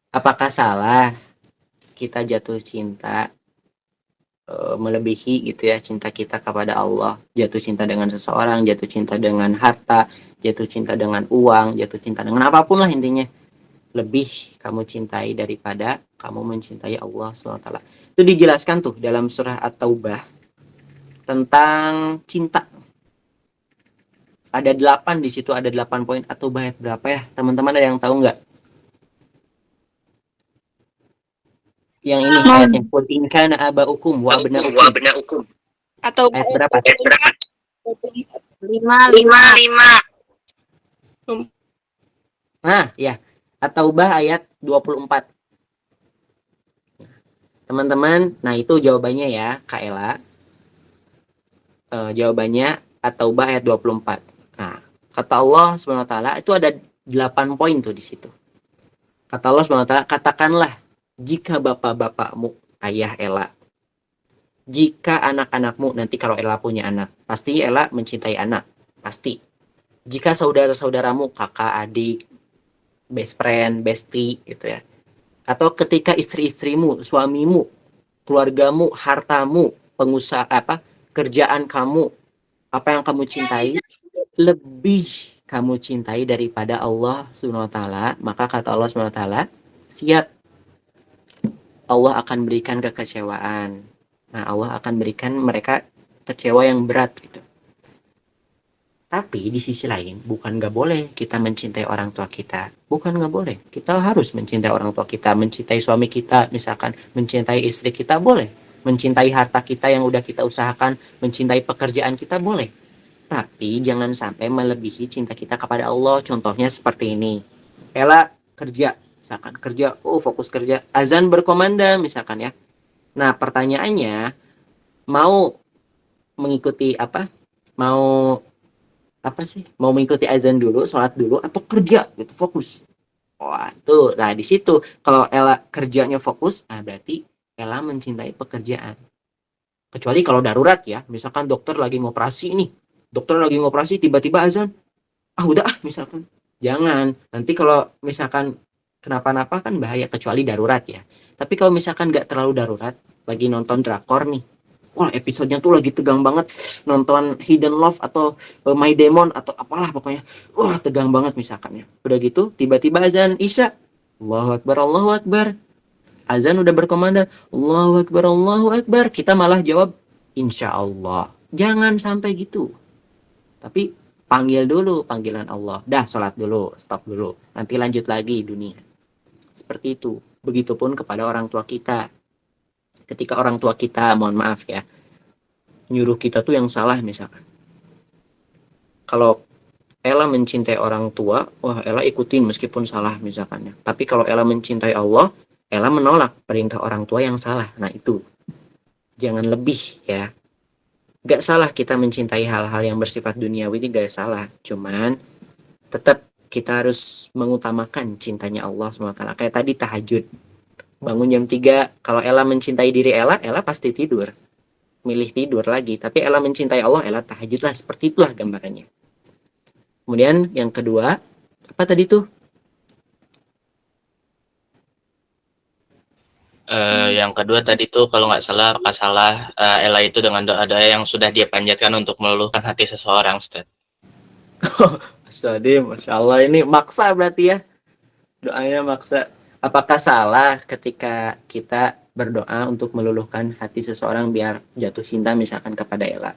Apakah salah kita jatuh cinta melebihi gitu ya cinta kita kepada Allah, jatuh cinta dengan seseorang, jatuh cinta dengan harta, jatuh cinta dengan uang, jatuh cinta dengan apapun lah intinya, lebih kamu cintai daripada kamu mencintai Allah SWT. Itu dijelaskan tuh dalam surah At-Taubah tentang cinta. Ada 8 di situ, ada 8 poin. At-Taubah ayat berapa ya? Teman-teman ada yang tahu nggak? Yang ini ayatnya, qul in kana aba'ukum wa abna'ukum. Atau Ayat berapa? 5. Nah, ya. At-Taubah ayat 24. Teman-teman, nah itu jawabannya ya, Kak Ella. Jawabannya At-Taubah ayat 24. Nah, kata Allah SWT itu ada 8 poin tuh di situ. Kata Allah SWT, katakanlah jika bapak-bapakmu, ayah Ella, jika anak-anakmu, nanti kalau Ella punya anak, pasti Ella mencintai anak, pasti. Jika saudara-saudaramu, kakak, adik, best friend, bestie, gitu ya. Atau ketika istri-istrimu, suamimu, keluargamu, hartamu, pengusaha, kerjaan kamu, apa yang kamu cintai, lebih kamu cintai daripada Allah SWT, maka kata Allah SWT, siap, Allah akan berikan kekecewaan. Nah, Allah akan berikan mereka kecewa yang berat gitu. Tapi di sisi lain, bukan nggak boleh kita mencintai orang tua kita. Bukan nggak boleh. Kita harus mencintai orang tua kita, mencintai suami kita, misalkan mencintai istri kita, boleh. Mencintai harta kita yang udah kita usahakan, mencintai pekerjaan kita, boleh. Tapi jangan sampai melebihi cinta kita kepada Allah. Contohnya seperti ini. Ella kerja, misalkan kerja, fokus kerja, azan berkomanda misalkan ya. Nah, pertanyaannya, mau mengikuti apa? Mau mengikuti azan dulu, sholat dulu, atau kerja gitu, fokus. Wah, tuh. Nah, di situ kalau Ella kerjanya fokus, nah berarti Ella mencintai pekerjaan. Kecuali kalau darurat ya, misalkan dokter lagi ngoperasi nih. Dokter lagi ngoperasi tiba-tiba azan. Udah misalkan. Jangan. Nanti kalau misalkan kenapa-napa kan bahaya, kecuali darurat ya. Tapi kalau misalkan nggak terlalu darurat, lagi nonton drakor nih, wah episodenya tuh lagi tegang banget, nonton Hidden Love atau My Demon atau apalah pokoknya, wah tegang banget misalkan ya. Udah gitu tiba-tiba azan Isya, Allahu Akbar, Allahu Akbar, azan udah berkomanda, Allahu Akbar, Allahu Akbar, kita malah jawab Insya Allah. Jangan sampai gitu. Tapi panggil dulu panggilan Allah, dah sholat dulu, stop dulu, nanti lanjut lagi dunia. Seperti itu. Begitupun kepada orang tua kita. Ketika orang tua kita, mohon maaf ya, nyuruh kita tuh yang salah misalkan. Kalau Ella mencintai orang tua, wah Ella ikutin meskipun salah misalkan ya. Tapi kalau Ella mencintai Allah, Ella menolak perintah orang tua yang salah. Nah itu, jangan lebih ya. Gak salah kita mencintai hal-hal yang bersifat duniawi, ini gak salah. Cuman tetap kita harus mengutamakan cintanya Allah SWT. Kayak tadi tahajud, bangun jam 3. Kalau Ella mencintai diri Ella pasti tidur, milih tidur lagi. Tapi Ella mencintai Allah, Ella tahajud lah. Seperti itulah gambarannya. Kemudian yang kedua, apa tadi tuh? Yang kedua tadi tuh kalau nggak salah, apakah salah Ella itu dengan doa-doa yang sudah dia panjatkan untuk meluluhkan hati seseorang, Ustaz? Astagfirullah, Masya Allah, ini maksa berarti ya, doanya maksa. Apakah salah ketika kita berdoa untuk meluluhkan hati seseorang biar jatuh cinta misalkan kepada Ella?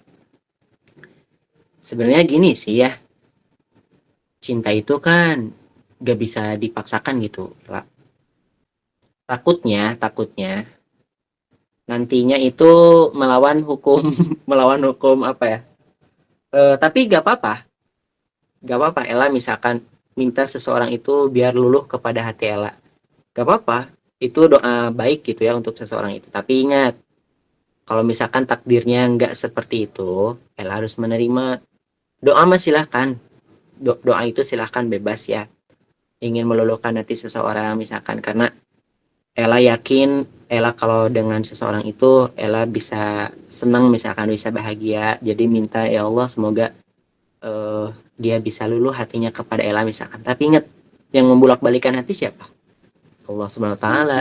Sebenarnya gini sih ya, cinta itu kan gak bisa dipaksakan gitu. Takutnya nantinya itu melawan hukum, melawan hukum apa ya? Tapi gak apa-apa. Ella misalkan minta seseorang itu biar luluh kepada hati Ella, gak apa-apa. Itu doa baik gitu ya untuk seseorang itu. Tapi ingat, kalau misalkan takdirnya nggak seperti itu, Ella harus menerima. Doa mah silahkan, doa itu silahkan bebas ya. Ingin meluluhkan hati seseorang misalkan, karena Ella yakin Ella kalau dengan seseorang itu Ella bisa senang misalkan, bisa bahagia. Jadi minta ya Allah semoga eh, dia bisa luluh hatinya kepada Ella misalkan. Tapi ingat, yang membulak-balikan hati siapa? Allah Subhanahu wa taala.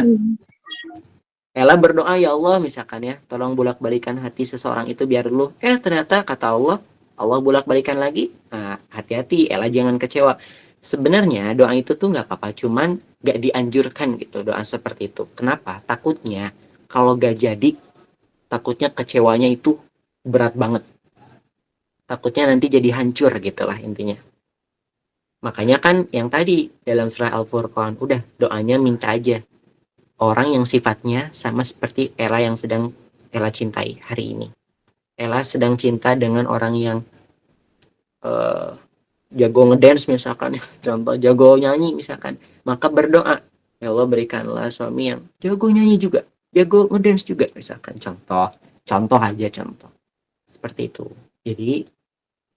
Ella berdoa ya Allah misalkan ya, tolong bulak-balikan hati seseorang itu biar luluh. Ternyata kata Allah, Allah bulak-balikan lagi. Nah, hati-hati, Ella jangan kecewa. Sebenarnya doa itu tuh nggak apa-apa, cuman nggak dianjurkan gitu doa seperti itu. Kenapa? Takutnya kalau nggak jadi, takutnya kecewanya itu berat banget. Takutnya nanti jadi hancur gitulah intinya. Makanya kan yang tadi dalam surah Al-Furqan, udah doanya minta aja orang yang sifatnya sama seperti Ella yang sedang Ella cintai hari ini. Ella sedang cinta dengan orang yang jago ngedance misalkan, contoh jago nyanyi misalkan, maka berdoa, ya Allah berikanlah suami yang jago nyanyi juga, jago ngedance juga misalkan, contoh aja contoh seperti itu. Jadi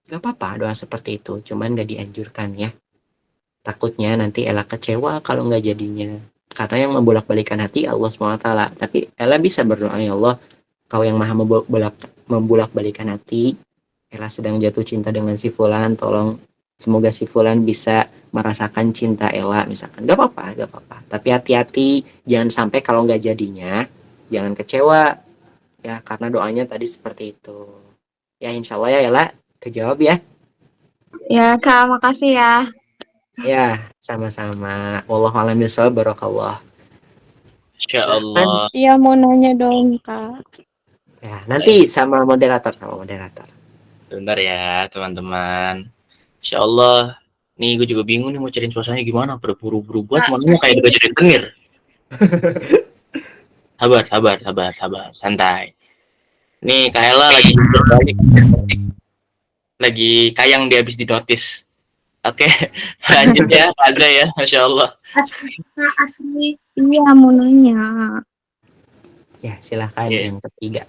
gak apa-apa doa seperti itu, cuman gak dianjurkan ya. Takutnya nanti Ella kecewa kalau nggak jadinya. Karena yang membolak-balikan hati Allah SWT. Tapi Ella bisa berdoa, ya Allah, Kau yang maha membolak-balikan hati. Ella sedang jatuh cinta dengan si Fulan, tolong semoga si Fulan bisa merasakan cinta Ella misalkan. Gak apa-apa. Tapi hati-hati, jangan sampai kalau nggak jadinya, jangan kecewa. Ya, karena doanya tadi seperti itu. Ya, insya Allah ya Ella, kejawab ya. Ya, Kak, makasih ya. Ya, sama-sama. Wallahu a'lam bishawab, barakallah. Insya Allah. Iya mau nanya dong Kak. Ya, nanti sama moderator. Bentar ya teman-teman. Insya Allah. Nih gue juga bingung nih mau cariin suasananya gimana. Berburu-buru buat mana kayak juga jadi tengir. Sabar. Santai. Nih Kaela lagi balik. Lagi kayang dia habis dinotis. Oke, lanjut ya, ada ya, Masya Allah. Asli. Iya, mau nanya. Ya, silahkan yang ketiga.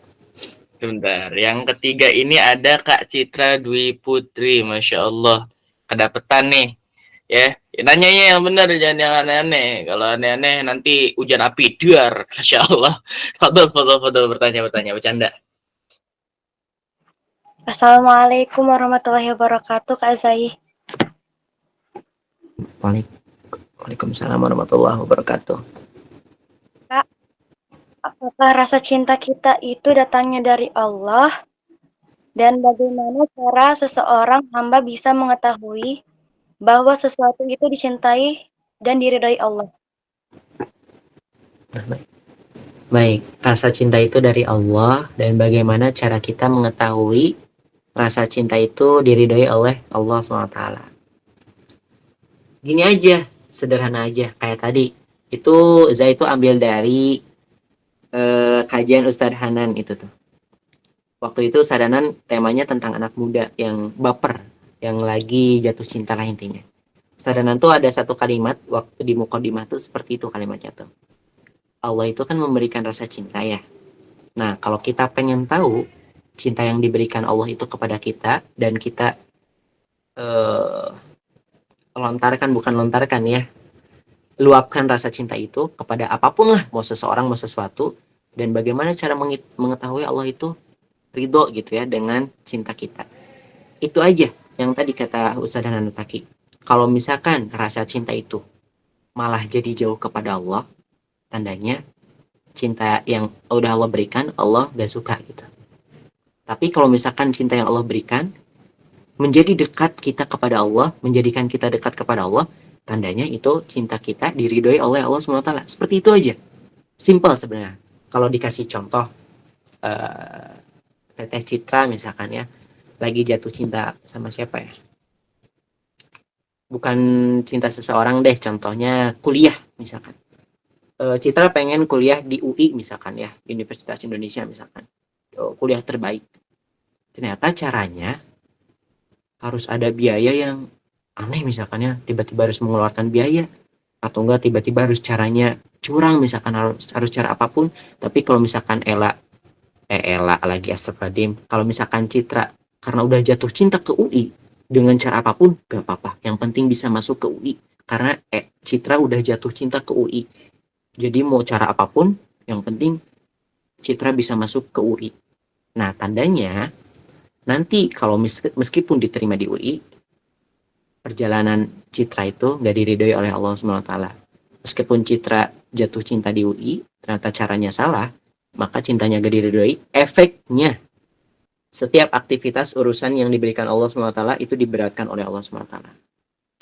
Sebentar, yang ketiga ini ada Kak Citra Dwi Putri, Masya Allah. Kedapetan nih, ya. Nanyanya yang benar, jangan yang aneh-aneh. Kalau aneh-aneh nanti hujan api, duar, Masya Allah. Fadol, bertanya, bercanda. Assalamualaikum warahmatullahi wabarakatuh, Kak Zai. Waalaikumsalam warahmatullahi wabarakatuh. Kak, apakah rasa cinta kita itu datangnya dari Allah? Dan bagaimana cara seseorang hamba bisa mengetahui bahwa sesuatu itu dicintai dan diridhoi Allah? Baik, rasa cinta itu dari Allah, dan bagaimana cara kita mengetahui rasa cinta itu diridhoi oleh Allah SWT. Gini aja, sederhana aja, kayak tadi. Itu Zai itu ambil dari kajian Ustadz Hanan itu tuh. Waktu itu Ustadz Hanan temanya tentang anak muda yang baper, yang lagi jatuh cinta lah intinya. Ustadz Hanan tuh ada satu kalimat, waktu di Muqaddimah tuh seperti itu kalimatnya tuh. Allah itu kan memberikan rasa cinta ya. Nah, kalau kita pengen tahu cinta yang diberikan Allah itu kepada kita, dan kita luapkan rasa cinta itu kepada apapun lah, mau seseorang, mau sesuatu, dan bagaimana cara mengetahui Allah itu ridho gitu ya dengan cinta kita. Itu aja yang tadi kata Ustadz Hananataki. Kalau misalkan rasa cinta itu malah jadi jauh kepada Allah, tandanya cinta yang udah Allah berikan Allah gak suka gitu. Tapi kalau misalkan cinta yang Allah berikan menjadi dekat kita kepada Allah, menjadikan kita dekat kepada Allah, tandanya itu cinta kita diridhoi oleh Allah SWT. Seperti itu aja. Simple sebenarnya. Kalau dikasih contoh, Teteh Citra misalkan ya, lagi jatuh cinta sama siapa ya? Bukan cinta seseorang deh, contohnya kuliah misalkan. Citra pengen kuliah di UI misalkan ya, Universitas Indonesia misalkan. Kuliah terbaik. Ternyata caranya harus ada biaya yang aneh misalkan ya, tiba-tiba harus mengeluarkan biaya, atau enggak tiba-tiba harus caranya curang misalkan, harus cara apapun. Tapi kalau misalkan Ella lagi astagfirullahaladzim, kalau misalkan Citra karena udah jatuh cinta ke UI, dengan cara apapun gak apa-apa, yang penting bisa masuk ke UI. Karena Citra udah jatuh cinta ke UI, jadi mau cara apapun yang penting Citra bisa masuk ke UI. Nah, tandanya nanti kalau meskipun diterima di UI, perjalanan Citra itu gak diridhoi oleh Allah SWT. Meskipun Citra jatuh cinta di UI, ternyata caranya salah, maka cintanya gak diridhoi. Efeknya, setiap aktivitas urusan yang diberikan Allah SWT itu diberatkan oleh Allah SWT.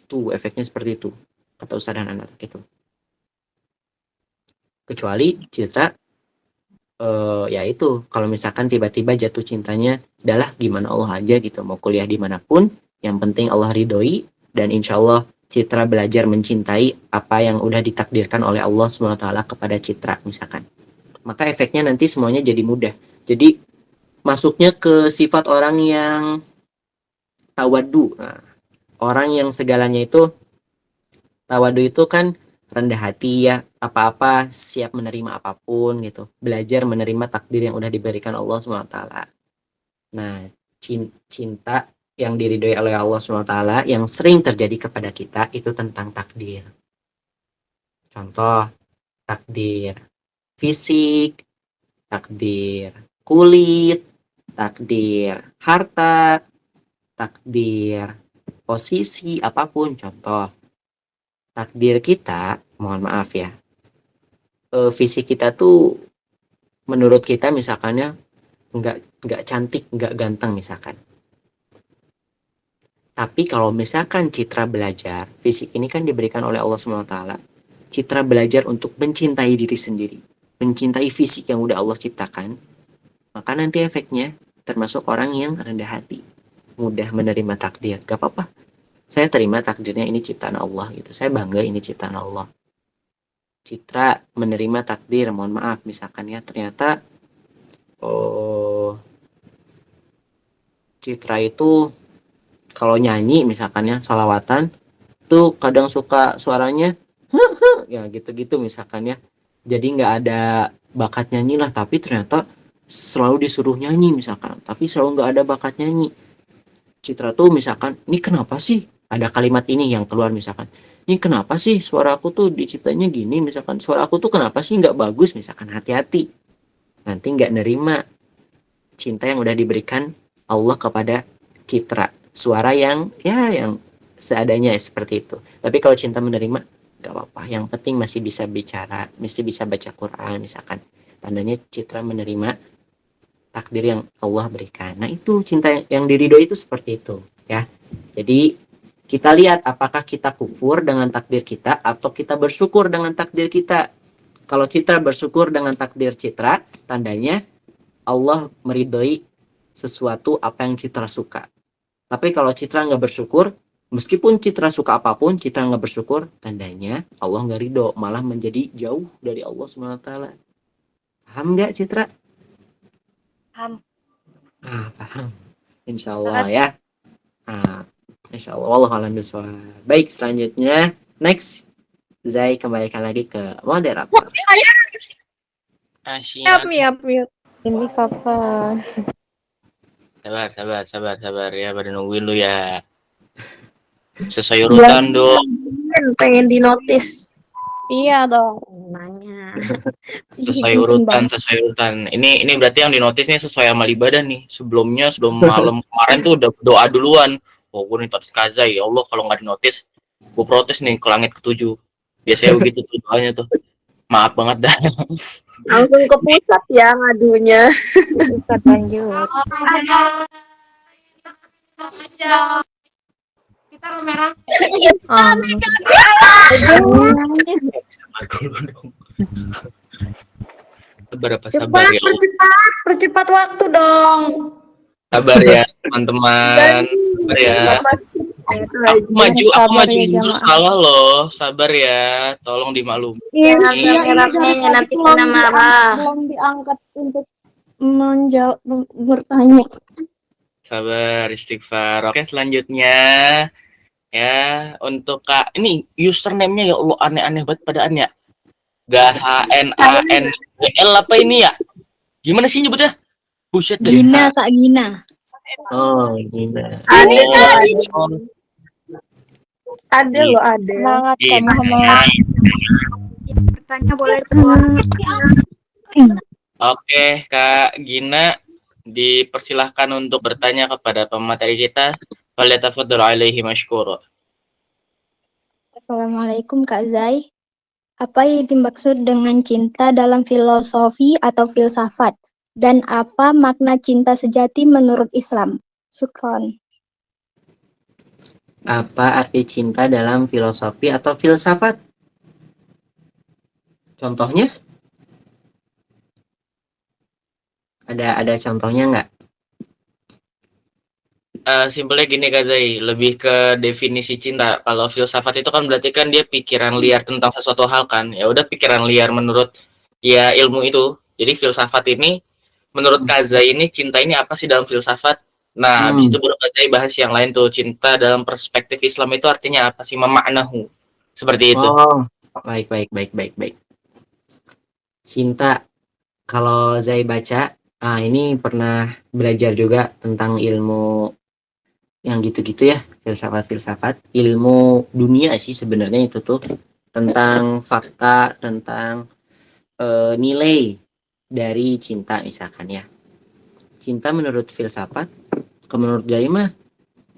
Itu efeknya seperti itu, kata Ustaz dan anak itu. Kecuali Citra, ya itu, kalau misalkan tiba-tiba jatuh cintanya, adalah gimana Allah aja gitu, mau kuliah dimanapun, yang penting Allah ridhoi, dan insya Allah Citra belajar mencintai apa yang udah ditakdirkan oleh Allah SWT kepada Citra misalkan. Maka efeknya nanti semuanya jadi mudah. Jadi masuknya ke sifat orang yang tawadu. Nah, orang yang segalanya itu tawadu itu kan rendah hati ya, apa-apa siap menerima apapun gitu. Belajar menerima takdir yang udah diberikan Allah SWT. Nah, cinta yang diridhoi oleh Allah SWT yang sering terjadi kepada kita itu tentang takdir. Contoh, takdir fisik, takdir kulit, takdir harta, takdir posisi, apapun. Contoh, takdir kita, mohon maaf ya, fisik kita tuh menurut kita misalkannya nggak cantik, nggak ganteng misalkan. Tapi kalau misalkan Citra belajar, fisik ini kan diberikan oleh Allah SWT. Citra belajar untuk mencintai diri sendiri, mencintai fisik yang udah Allah ciptakan, maka nanti efeknya termasuk orang yang rendah hati, mudah menerima takdir. Gak apa-apa, saya terima takdirnya, ini ciptaan Allah gitu. Saya bangga ini ciptaan Allah. Citra menerima takdir, mohon maaf misalkan ya, ternyata Citra itu kalau nyanyi misalkan ya, sholawatan tuh kadang suka suaranya ya gitu-gitu misalkan ya, jadi nggak ada bakat nyanyi lah, tapi ternyata selalu disuruh nyanyi misalkan, tapi selalu nggak ada bakat nyanyi. Citra tuh misalkan, ini kenapa sih ada kalimat ini yang keluar misalkan, ini kenapa sih suara aku tuh diciptanya gini misalkan, suara aku tuh kenapa sih nggak bagus misalkan. Hati-hati, nanti nggak nerima cinta yang udah diberikan Allah kepada Citra, suara yang seadanya seperti itu. Tapi kalau cinta menerima, gak apa-apa, yang penting masih bisa bicara, masih bisa baca Quran misalkan, tandanya Citra menerima takdir yang Allah berikan. Nah, itu cinta yang diridhoi itu seperti itu ya. Jadi kita lihat apakah kita kufur dengan takdir kita atau kita bersyukur dengan takdir kita. Kalau Citra bersyukur dengan takdir Citra, tandanya Allah meridhoi sesuatu apa yang Citra suka. Tapi kalau Citra nggak bersyukur, meskipun Citra suka apapun, Citra nggak bersyukur, tandanya Allah nggak ridho, malah menjadi jauh dari Allah SWT. Paham nggak Citra? Paham. Paham. Insya Allah ya. Insya Allah. Wallahualam bishawab. Baik, selanjutnya next, Zai kembalikan lagi ke moderator. Miap. Ini kapan? Sabar ya, pada nungguin lu ya. Sesuai urutan dong. Pengen dinotis. Iya dong, nanya. Sesuai urutan. Ini berarti yang dinotis nih sesuai amal ibadah nih. Sebelum malam kemarin tuh udah doa duluan. Oh, gue notis kaza, ya Allah, kalau nggak dinotis, gue protes nih ke langit ketujuh. Biasanya begitu tuh doanya tuh. Maaf banget dah. Langsung ke pusat ya ngadunya. Pusat lanjut. Kita merah. Sabar ya Allah. Percepat waktu dong. Sabar ya teman-teman. Sabar ya. Aku Sabar maju ya mundur jamaah. salah loh. Sabar ya. Tolong dimaklumi. Jangan Iya, rame-rame, dari tadi nanti kena marah. belum diangkat untuk menjawab bertanya. Sabar, istighfar. Oke, selanjutnya ya untuk Kak ini username-nya ya Allah aneh-aneh banget padaan ya. GHNANWL apa ini ya? Gimana sih nyebutnya? Buset deh. Gina, Kak Gina. Oh, gila. Oh, Ada loh, ada. Semangat Kak Gina. Muhammad. Bertanya boleh keluar. Oke, Kak Gina, dipersilahkan untuk bertanya kepada pemateri kita. Falyatafaddal alaihi mashkura. Assalamualaikum Kak Zai. Apa yang dimaksud dengan cinta dalam filosofi atau filsafat? Dan apa makna cinta sejati menurut Islam? Syukron. Apa arti cinta dalam filosofi atau filsafat? Contohnya? Ada contohnya nggak? Simpelnya gini Kak Zai, lebih ke definisi cinta. Kalau filsafat itu kan berarti kan dia pikiran liar tentang sesuatu hal kan. Ya udah pikiran liar menurut ya ilmu itu. Jadi filsafat ini menurut Kak Zai ini cinta ini apa sih dalam filsafat? Nah, habis itu baru Kak Zai bahas yang lain tuh. Cinta dalam perspektif Islam itu artinya apa sih? Memaknahu. Seperti itu. Oh, baik. Cinta, kalau Zai baca, ini pernah belajar juga tentang ilmu yang gitu-gitu ya, filsafat, ilmu dunia sih sebenarnya itu tuh, tentang fakta, tentang nilai dari cinta misalkan ya. Cinta menurut filsafat, menurut Zai mah,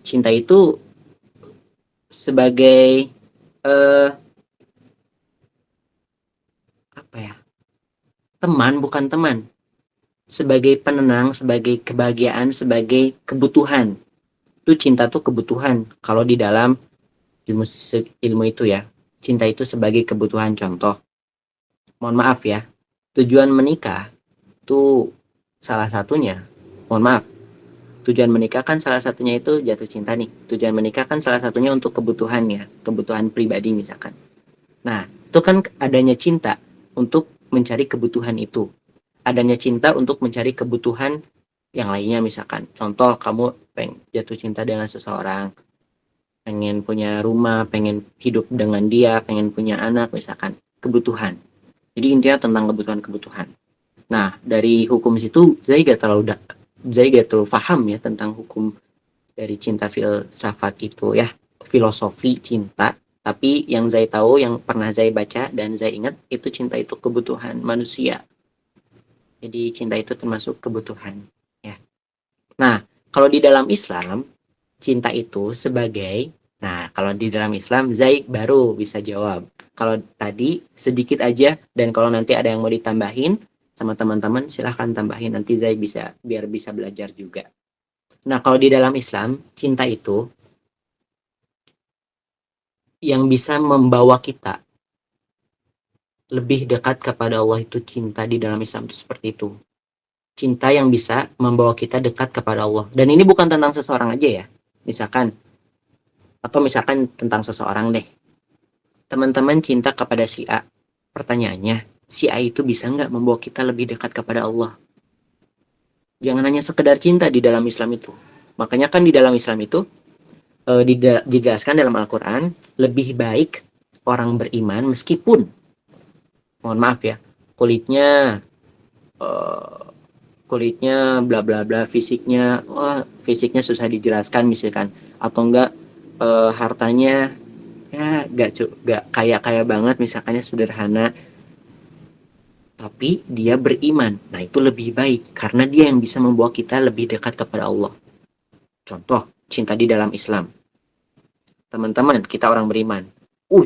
cinta itu sebagai apa ya? Teman, bukan teman. Sebagai penenang, sebagai kebahagiaan, sebagai kebutuhan. Itu cinta tuh kebutuhan. Kalau di dalam ilmu itu ya, cinta itu sebagai kebutuhan. Contoh, mohon maaf ya, tujuan menikah itu salah satunya, mohon maaf, tujuan menikah kan salah satunya itu jatuh cinta nih. Tujuan menikah kan salah satunya untuk kebutuhannya, kebutuhan pribadi misalkan. Nah, itu kan adanya cinta untuk mencari kebutuhan itu. Adanya cinta untuk mencari kebutuhan yang lainnya misalkan. Contoh, kamu pengen jatuh cinta dengan seseorang, pengen punya rumah, pengen hidup dengan dia, pengen punya anak misalkan. Kebutuhan. Jadi intinya tentang kebutuhan-kebutuhan. Nah, dari hukum situ Zai gak terlalu paham ya tentang hukum dari cinta filsafat itu ya, filosofi cinta. Tapi yang Zai tahu, yang pernah Zai baca dan Zai ingat, itu cinta itu kebutuhan manusia. Jadi cinta itu termasuk kebutuhan ya. Nah, kalau di dalam Islam, cinta itu sebagai, nah kalau di dalam Islam Zai baru bisa jawab. Kalau tadi sedikit aja, dan kalau nanti ada yang mau ditambahin sama teman-teman silahkan tambahin, nanti Zai bisa, biar bisa belajar juga. Nah, kalau di dalam Islam, cinta itu yang bisa membawa kita lebih dekat kepada Allah, itu cinta di dalam Islam itu seperti itu. Cinta yang bisa membawa kita dekat kepada Allah. Dan ini bukan tentang seseorang aja ya. Misalkan, atau misalkan tentang seseorang deh. Teman-teman cinta kepada si A. Pertanyaannya, si A itu bisa nggak membawa kita lebih dekat kepada Allah? Jangan hanya sekedar cinta di dalam Islam itu. Makanya kan di dalam Islam itu dijelaskan dalam Al-Quran, lebih baik orang beriman meskipun, mohon maaf ya, kulitnya bla bla bla, fisiknya susah dijelaskan misalkan, atau enggak hartanya ya gak kaya banget misalkannya, sederhana, tapi dia beriman. Nah, itu lebih baik karena dia yang bisa membawa kita lebih dekat kepada Allah. Contoh cinta di dalam Islam, teman-teman, kita orang beriman,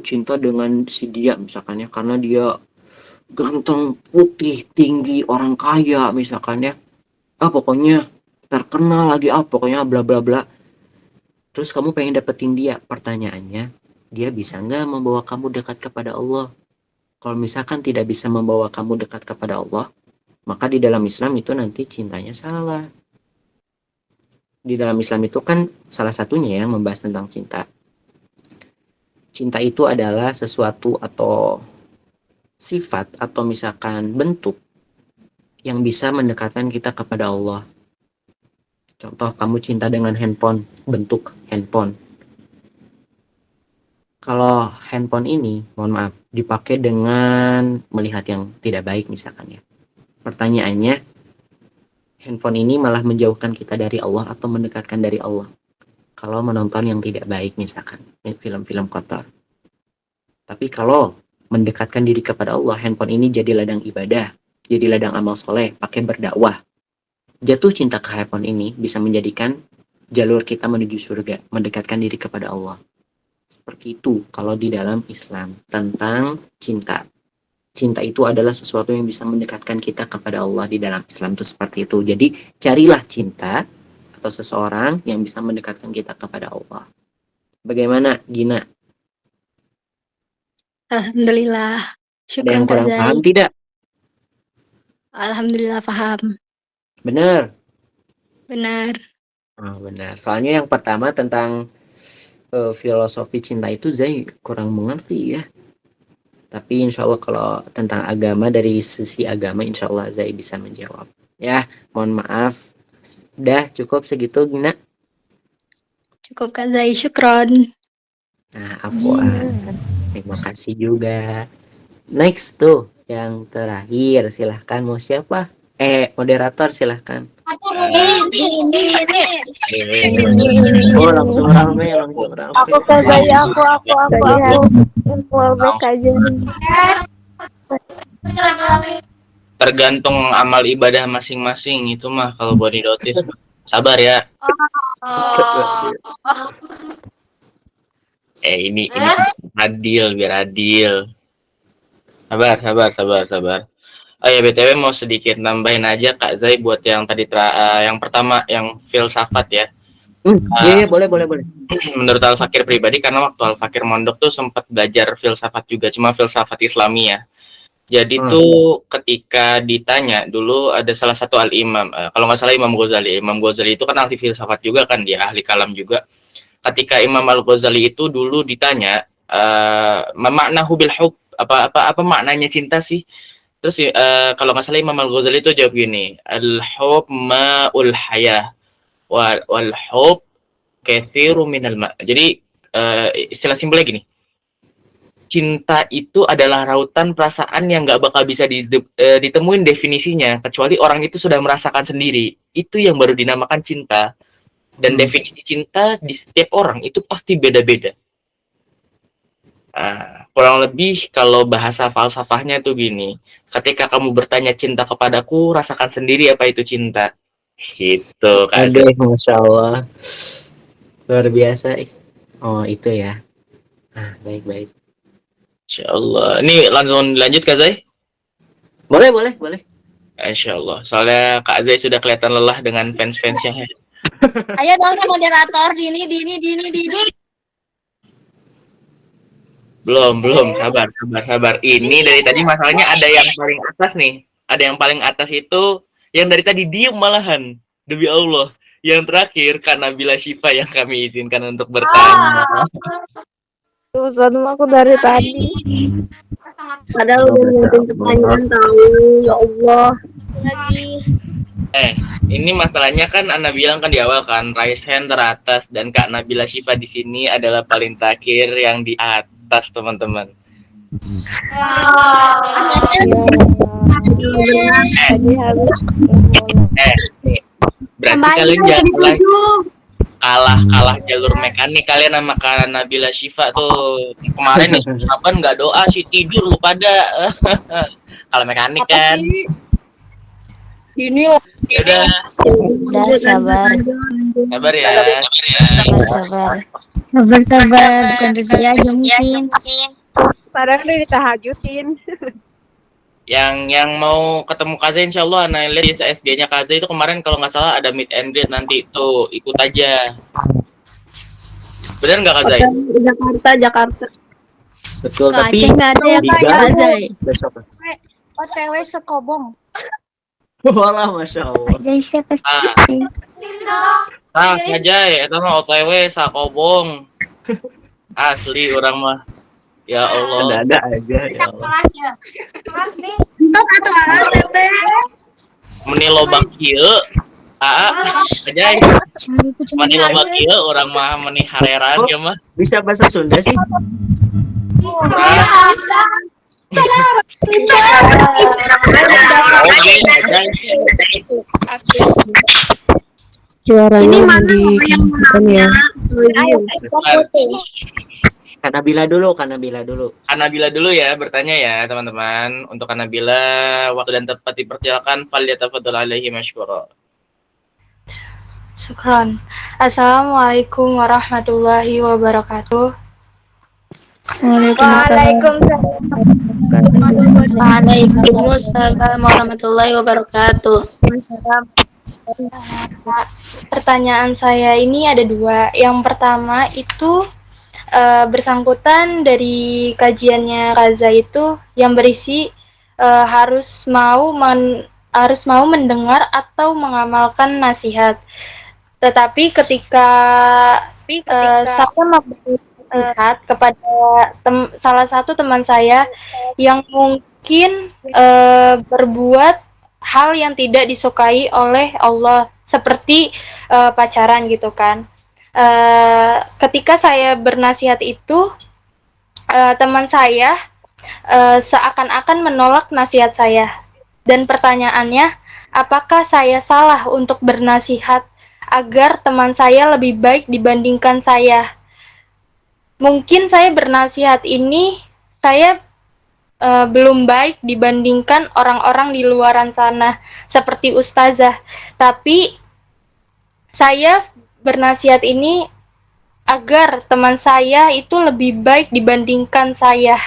cinta dengan si dia misalkan ya, karena dia ganteng, putih, tinggi, orang kaya misalkan ya, pokoknya terkenal lagi, pokoknya bla bla bla. Terus kamu pengen dapetin dia, pertanyaannya, dia bisa nggak membawa kamu dekat kepada Allah? Kalau misalkan tidak bisa membawa kamu dekat kepada Allah, maka di dalam Islam itu nanti cintanya salah. Di dalam Islam itu kan salah satunya ya membahas tentang cinta. Cinta itu adalah sesuatu atau sifat atau misalkan bentuk yang bisa mendekatkan kita kepada Allah. Contoh, kamu cinta dengan handphone, bentuk handphone. Kalau handphone ini, mohon maaf, dipakai dengan melihat yang tidak baik misalkan ya. Pertanyaannya, handphone ini malah menjauhkan kita dari Allah atau mendekatkan dari Allah? Kalau menonton yang tidak baik misalkan, film-film kotor. Tapi kalau mendekatkan diri kepada Allah, handphone ini jadi ladang ibadah, jadi ladang amal soleh, pakai berdakwah. Jatuh cinta ke handphone ini bisa menjadikan jalur kita menuju surga, mendekatkan diri kepada Allah. Seperti itu kalau di dalam Islam tentang cinta. Cinta itu adalah sesuatu yang bisa mendekatkan kita kepada Allah di dalam Islam itu seperti itu. Jadi carilah cinta atau seseorang yang bisa mendekatkan kita kepada Allah. Bagaimana Gina? Alhamdulillah. Ada Syukran yang Kak kurang Zai. paham tidak? Alhamdulillah paham. Benar. Benar. Oh, benar. Soalnya yang pertama tentang filosofi cinta itu Zai kurang mengerti ya. Tapi insya Allah kalau tentang agama, dari sisi agama insya Allah Zai bisa menjawab. Ya, mohon maaf. Udah cukup segitu Gina. Cukup Kak Zai, syukron. Nah, afwan. Terima kasih juga. Next tuh, yang terakhir silahkan mau siapa? Moderator silahkan. Oh, langsung rame. Aku Kak Zai, aku. Mau baik aja. Tergantung amal ibadah masing-masing itu mah kalau body notice. Sabar ya. Ini adil, biar adil. Sabar. Oh ya, BTW mau sedikit nambahin aja Kak Zai buat yang tadi yang pertama yang filsafat ya. Iya, boleh. Menurut Al-Fakir pribadi, karena waktu Al-Fakir mondok tuh sempat belajar filsafat juga, cuma filsafat Islami ya. Jadi tuh ketika ditanya dulu ada salah satu al-imam, kalau nggak salah Imam Ghazali itu kan ahli filsafat juga kan, dia ahli kalam juga. Ketika Imam Al-Ghazali itu dulu ditanya maknahu bil hub, apa maknanya cinta sih? Terus kalau nggak salah Imam Al-Ghazali itu jawab gini, al-hub ma'ul hayah wal hub kathiru minal ma'. Jadi istilah simpelnya gini, cinta itu adalah rautan perasaan yang nggak bakal bisa ditemuin definisinya kecuali orang itu sudah merasakan sendiri. Itu yang baru dinamakan cinta. Dan definisi cinta di setiap orang itu pasti beda-beda. Kurang lebih kalau bahasa falsafahnya tuh gini, ketika kamu bertanya cinta kepadaku, rasakan sendiri apa itu cinta. Gitu kan. Aduh, Masya Allah. Luar biasa. Oh, itu ya. Baik. Insya Allah. Ini langsung lanjut Kak Zai? Boleh. Insya Allah. Soalnya Kak Zai sudah kelihatan lelah dengan fans-fansnya. Ayo dong moderator, Dini. Belum. Sabar. Ini dari tadi masalahnya ada yang paling atas nih. Ada yang paling atas itu yang dari tadi diem malahan. Demi Allah. Yang terakhir Kak Nabila Syifa yang kami izinkan untuk bertanya. Ustaz, aku dari tadi. Padahal udah nyiapin pertanyaan tahu. Ya Allah. Ini masalahnya kan Anda bilang kan di awal kan raise hand teratas, dan Kak Nabila Syifa di sini adalah paling terakhir yang di atas, teman-teman. Berarti kalian jangan kalah jalur mekanik kalian sama Kak Nabila Syifa tuh. Kemarin nih kapan nggak doa sih, tidur lu pada. Kalau mekanik kan. Ini Udah sabar ya. Sabar, bukan rezeki aja mungkin. padahal udah ditahajudin. Yang mau ketemu Kaze insya Allah anak lihat di SSG-nya Kaze itu kemarin kalau nggak salah ada meet and greet nanti, tuh ikut aja. Bener nggak Kaze? Jakarta. Betul, Kak tapi Aceh nggak ada ya Kak Kak Zai. besok. OTW sekobong. Walah, Masya Allah. Jadi siapa sih? Tah ngajai eta mah OTW sakobong. Asli orang mah. Ya Allah. Ada aja ya Allah. Meni loba kieu. Ngajai. Meni loba kieu urang mah meni hareran ya mah. Bisa bahasa Sunda sih? Oke, ngajai. Suaranya dimatikan ya. Kanabila dulu. Anabila dulu ya bertanya ya teman-teman. Untuk Anabila waktu dan tempat dipersilakan falyatafadhal alaihi masykura. Syukron. Assalamualaikum warahmatullahi wabarakatuh. Waalaikumsalam warahmatullahi wabarakatuh. Pertanyaan saya ini ada dua. Yang pertama itu bersangkutan dari kajiannya Kaza itu yang berisi harus mau mendengar atau mengamalkan nasihat. Tetapi ketika saya memberi nasihat kepada salah satu teman saya yang mungkin berbuat hal yang tidak disukai oleh Allah, seperti pacaran gitu kan. Ketika saya bernasihat itu, teman saya seakan-akan menolak nasihat saya. Dan pertanyaannya, apakah saya salah untuk bernasihat agar teman saya lebih baik dibandingkan saya? Mungkin saya bernasihat ini, saya belum baik dibandingkan orang-orang di luaran sana, seperti ustazah. Tapi saya bernasihat ini agar teman saya itu lebih baik dibandingkan saya.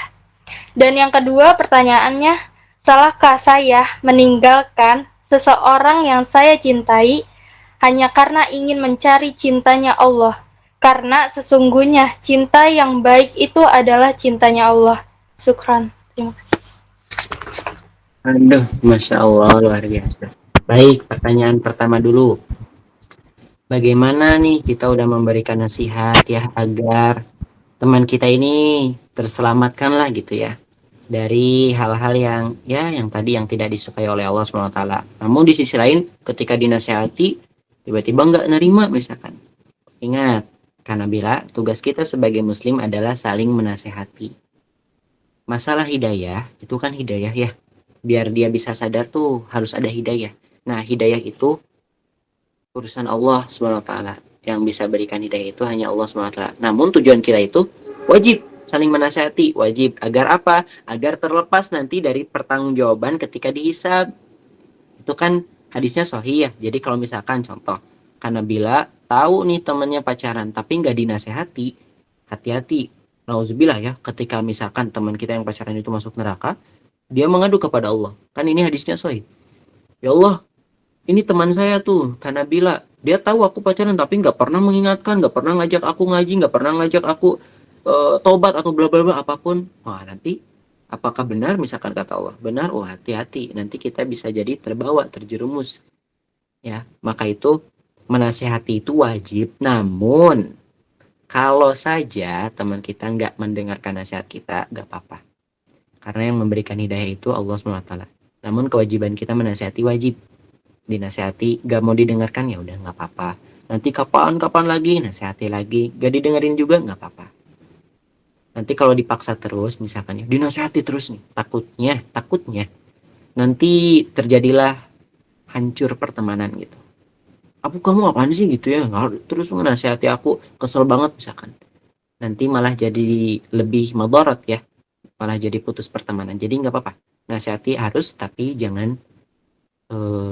Dan yang kedua pertanyaannya, salahkah saya meninggalkan seseorang yang saya cintai hanya karena ingin mencari cintanya Allah? Karena sesungguhnya cinta yang baik itu adalah cintanya Allah. Syukran. Terima kasih. Aduh, Masya Allah, luar biasa. Baik, pertanyaan pertama dulu. Bagaimana nih kita udah memberikan nasihat ya agar teman kita ini terselamatkan lah gitu ya dari hal-hal yang tadi yang tidak disukai oleh Allah SWT. Namun di sisi lain ketika dinasihati tiba-tiba nggak nerima misalkan. Ingat, karena bila tugas kita sebagai muslim adalah saling menasehati. Masalah hidayah itu kan hidayah ya. Biar dia bisa sadar tuh harus ada hidayah. Nah, hidayah itu urusan Allah SWT. Yang bisa berikan hidayah itu hanya Allah SWT. Namun tujuan kita itu wajib saling menasihati. Wajib. Agar apa? Agar terlepas nanti dari pertanggungjawaban ketika dihisab. Itu kan hadisnya sahih ya. Jadi kalau misalkan contoh, karena bila tahu nih temannya pacaran tapi nggak dinasehati, hati-hati. Nauzubillah ya, ketika misalkan teman kita yang pacaran itu masuk neraka, dia mengadu kepada Allah. Kan ini hadisnya sahih. Ya Allah, ini teman saya tuh, karena bila dia tahu aku pacaran tapi nggak pernah mengingatkan, nggak pernah ngajak aku ngaji, nggak pernah ngajak aku tobat atau bla bla bla apapun. Wah, nanti apakah benar misalkan kata Allah? Benar, oh hati-hati. Nanti kita bisa jadi terbawa, terjerumus. Ya, maka itu menasehati itu wajib. Namun kalau saja teman kita nggak mendengarkan nasihat kita, nggak apa-apa. Karena yang memberikan hidayah itu Allah SWT. Namun kewajiban kita menasihati wajib. Dinasihati gak mau didengarkan ya udah nggak apa-apa. Nanti kapan lagi nasihati lagi, gak didengerin juga nggak apa-apa. Nanti kalau dipaksa terus misalkan ya dinasihati terus nih, takutnya nanti terjadilah hancur pertemanan gitu. Kamu apaan sih gitu ya, nggak terus menasihati aku, kesel banget misalkan. Nanti malah jadi lebih madarat ya, malah jadi putus pertemanan. Jadi nggak apa-apa, nasihati harus tapi jangan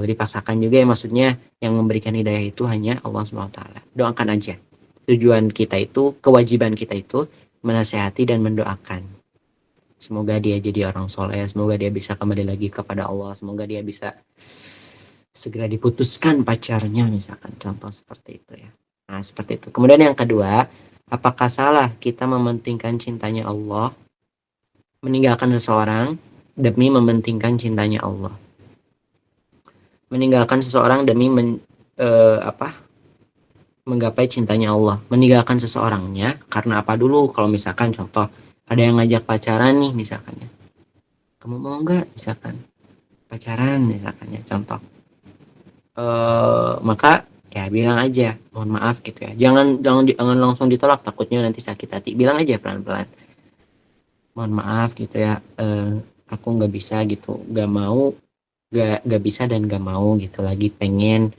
dipaksakan juga ya, maksudnya yang memberikan hidayah itu hanya Allah SWT. Doakan aja. Tujuan kita itu, kewajiban kita itu menasehati dan mendoakan. Semoga dia jadi orang soleh, semoga dia bisa kembali lagi kepada Allah, semoga dia bisa segera diputuskan pacarnya misalkan, contoh seperti itu ya. Nah seperti itu. Kemudian yang kedua, apakah salah kita mementingkan cintanya Allah, meninggalkan seseorang demi mementingkan cintanya Allah? Meninggalkan seseorang demi menggapai cintanya Allah. Meninggalkan seseorangnya karena apa dulu? Kalau misalkan contoh ada yang ngajak pacaran nih misalkan ya, kamu mau nggak misalkan pacaran misalkan ya contoh, maka ya bilang aja mohon maaf gitu ya, jangan langsung ditolak, takutnya nanti sakit hati. Bilang aja pelan-pelan, mohon maaf gitu ya, aku nggak bisa gitu, nggak bisa dan nggak mau gitu, lagi pengen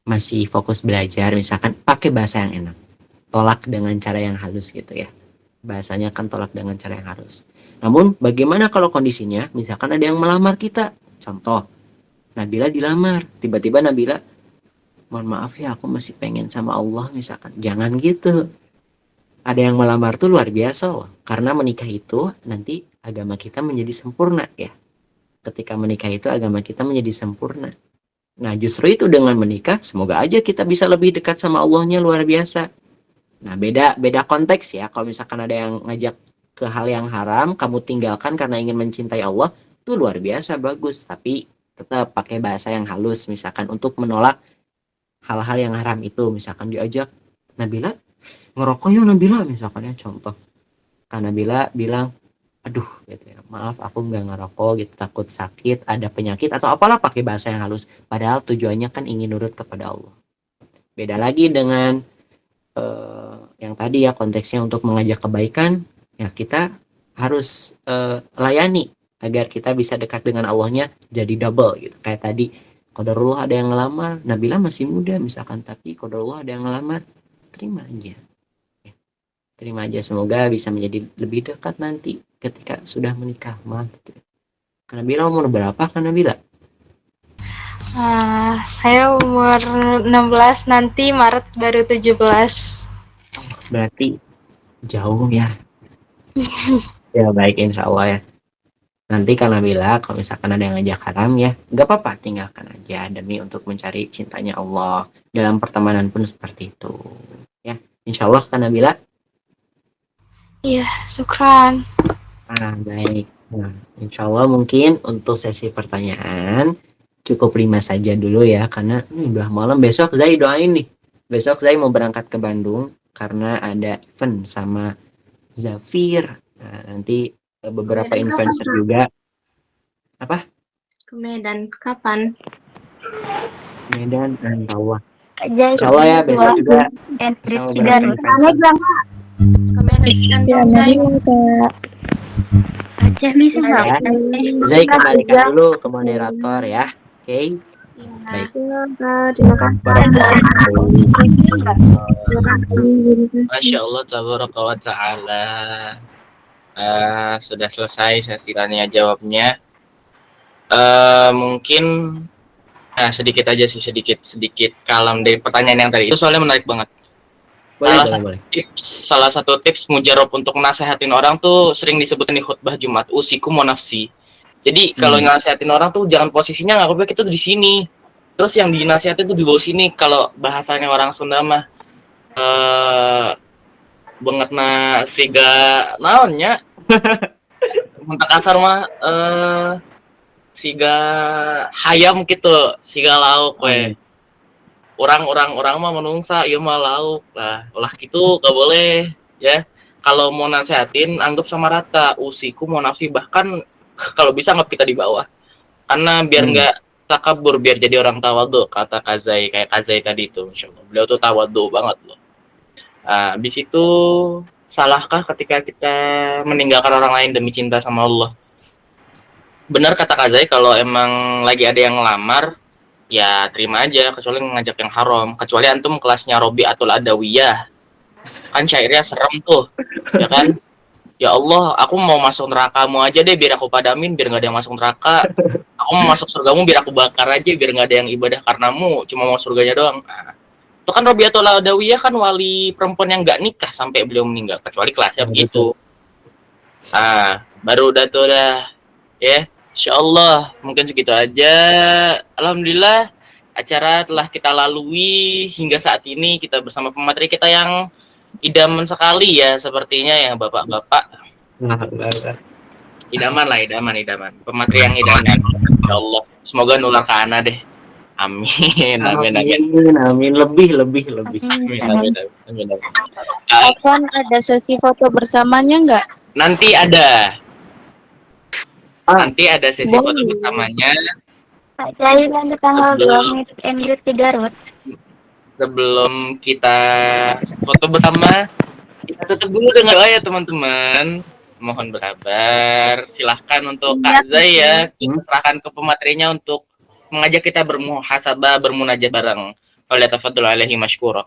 masih fokus belajar, misalkan pakai bahasa yang enak, tolak dengan cara yang halus gitu ya, bahasanya kan tolak dengan cara yang halus. Namun bagaimana kalau kondisinya misalkan ada yang melamar kita, contoh Nabila dilamar, tiba-tiba Nabila, mohon maaf ya aku masih pengen sama Allah misalkan, jangan gitu. Ada yang melamar tuh luar biasa loh, karena menikah itu nanti agama kita menjadi sempurna ya. Ketika menikah itu agama kita menjadi sempurna. Nah justru itu dengan menikah semoga aja kita bisa lebih dekat sama Allahnya luar biasa. Nah beda konteks ya, kalau misalkan ada yang ngajak ke hal yang haram kamu tinggalkan karena ingin mencintai Allah, itu luar biasa bagus, tapi tetap pakai bahasa yang halus misalkan untuk menolak hal-hal yang haram itu. Misalkan diajak Nabila ngerokok yuk Nabila misalkan ya contoh, karena Nabila bilang aduh gitu ya, maaf aku nggak ngerokok gitu, takut sakit, ada penyakit atau apalah, pakai bahasa yang halus, padahal tujuannya kan ingin nurut kepada Allah. Beda lagi dengan yang tadi ya, konteksnya untuk mengajak kebaikan ya, kita harus layani agar kita bisa dekat dengan Allahnya jadi double gitu. Kayak tadi qadarullah ada yang ngelamar, Nabila masih muda misalkan, tapi qadarullah ada yang ngelamar, terima aja ya. Terima aja, semoga bisa menjadi lebih dekat nanti ketika sudah menikah mah gitu. Karena Nabila umur berapa kan Nabila? Saya umur 16, nanti Maret baru 17. Berarti jauh ya. Ya baik, insya Allah ya. Nanti kalau Nabila kalau misalkan ada yang ngajak haram ya nggak apa-apa, tinggalkan aja demi untuk mencari cintanya Allah. Dalam pertemanan pun seperti itu ya, insya Allah kan Nabila. Iya, syukran. Baik. Nah, insya Allah mungkin untuk sesi pertanyaan cukup 5 saja dulu ya, karena ini udah malam. Besok Zai doain nih. Besok Zai mau berangkat ke Bandung karena ada event sama Zafir. Nah, nanti beberapa influencer juga. Apa? Ke Medan kapan? Medan, insya Allah. Jai, Insya Allah ya, besok juga sama beberapa influencer. Ke Medan Ya, Jai. Aceh bisa nggak? Ya. Zai kembalikan dulu ke moderator ya. Oke. Baik. terima kasih. Masya Allah tabaraka wa ta'ala. Sudah selesai sesi tanya jawabnya. Mungkin sedikit aja sih, sedikit kalam dari pertanyaan yang tadi itu, soalnya menarik banget. Boleh. Salah satu tips mujarab untuk nasehatin orang tuh sering disebutin di khutbah Jumat, usikum wa nafsi. Jadi kalau nasehatin orang tuh jangan posisinya nganggapnya kita tuh di sini, terus yang dinasihatin tuh di bawah sini. Kalau bahasanya orang Sunda mah banget na siga naonnya untuk kasar mah siga hayam gitu, siga lauk we. Orang mah menungsa, ieu mah lauk lah. Ulah gitu gak boleh ya. Kalau mau nasihatin anggap sama rata, usiku mau nafsi, bahkan kalau bisa anggap kita di bawah. Karena biar nggak takabur, biar jadi orang tawadhu, kata Kazai, kayak Kazai tadi itu. Insyaallah beliau tuh tawadhu banget loh. Habis itu salahkah ketika kita meninggalkan orang lain demi cinta sama Allah? Benar kata Kazai, kalau emang lagi ada yang ngelamar ya terima aja, kecuali ngajak yang haram. Kecuali antum kelasnya Robi'atul Adawiyah, kan syairnya serem tuh ya kan. Ya Allah, aku mau masuk nerakamu aja deh biar aku padamin, biar nggak ada yang masuk neraka. Aku mau masuk surgamu biar aku bakar aja, biar nggak ada yang ibadah karenamu, cuma mau surganya doang. Itu kan Robi'atul Adawiyah kan wali perempuan yang nggak nikah sampai beliau meninggal, kecuali kelasnya begitu. Baru udah tuh dah ya. Insyaallah mungkin segitu aja. Alhamdulillah acara telah kita lalui hingga saat ini, kita bersama pemateri kita yang idaman sekali ya, sepertinya ya bapak-bapak. Idaman. Pemateri yang idaman. Insyaallah semoga nular ke ana deh. Amin, amin, amin. Amin. Lebih. Amin, amin, amin, amin. Ah, Afwan, ada sesi foto bersamanya nggak? nanti ada Ah, sesi foto bersamanya Pak Kiai nanti tanggal sebelum 2 Maret ke Garut. sebelum kita foto bersama. Kita tutup dulu dengan doa ya teman-teman. Mohon bersabar. Silahkan untuk Kak Zai ya. Kita serahkan ke pematerinya untuk mengajak kita bermuhasabah, bermunajat bareng. Falyatafadhal alaihi mashkura.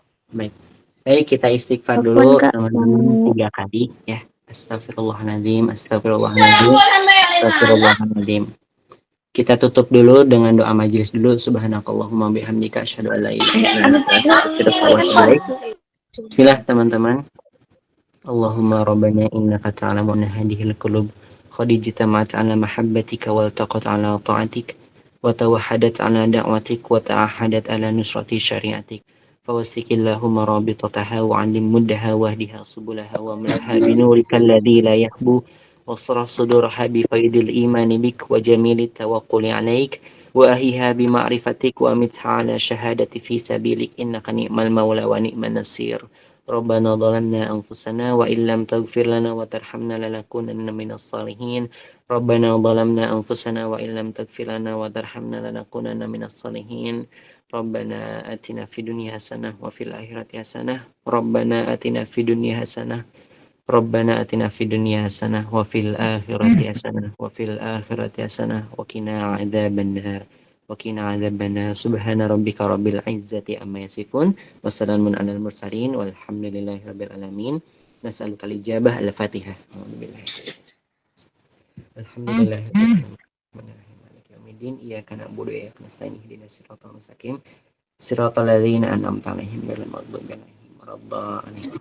Baik, kita istighfar dulu teman-teman 3 kali ya. Astagfirullahaladzim, astagfirullahaladzim, astagfirullahaladzim. Kita tutup dulu dengan doa majelis dulu. Subhanakallahumma bihamdika asyhadu an la ilaha illa anta astaghfiruka wa atubu ilaik. Bismillah teman-teman. Allahumma rabbana innaka ta'lamu anna hadhil qulub qad ijtama'at 'ala mahabbatika wal taqat 'ala ta'atik wa tawahhadat 'ala da'watik wa ta'ahadat 'ala nusrati syari'atik. فوسك اللهم رابطتها وعلم مدها واهدها سبلها واملأها بنورك الذي لا يخبو واصرح صدورها بفيض الإيمان بك وجميل التوكل عليك وأهيها بمعرفتك وأمتها على شهادة في سبيلك إنك نعم المولى ونعم النصير. ربنا ظلمنا أنفسنا وإن لم تغفر لنا وترحمنا لنكونن من الصالحين. ربنا ظلمنا أنفسنا وإن لم تغفر لنا وترحمنا لنكونن من الصالحين. ربنا آتنا في الدنيا حسنة وفي الآخرة حسنة. ربنا آتنا في الدنيا حسنة. ربنا آتنا في الدنيا حسنة وفي الآخرة حسنة وفي الآخرة حسنة وقنا عذاب النار. وقنا عذاب النار. سبحان ربك رب العزة عما يصفون وسلام على المرسلين والحمد لله رب العالمين. نسألك الإجابة. الفاتحة. الحمد لله رب العالمين. Iyyaka na'budu wa iyyaka nasta'in ihdinas siratal mustaqim siratal ladzina an'amta 'alaihim ghairil maghdubi 'alaihim waladdallin.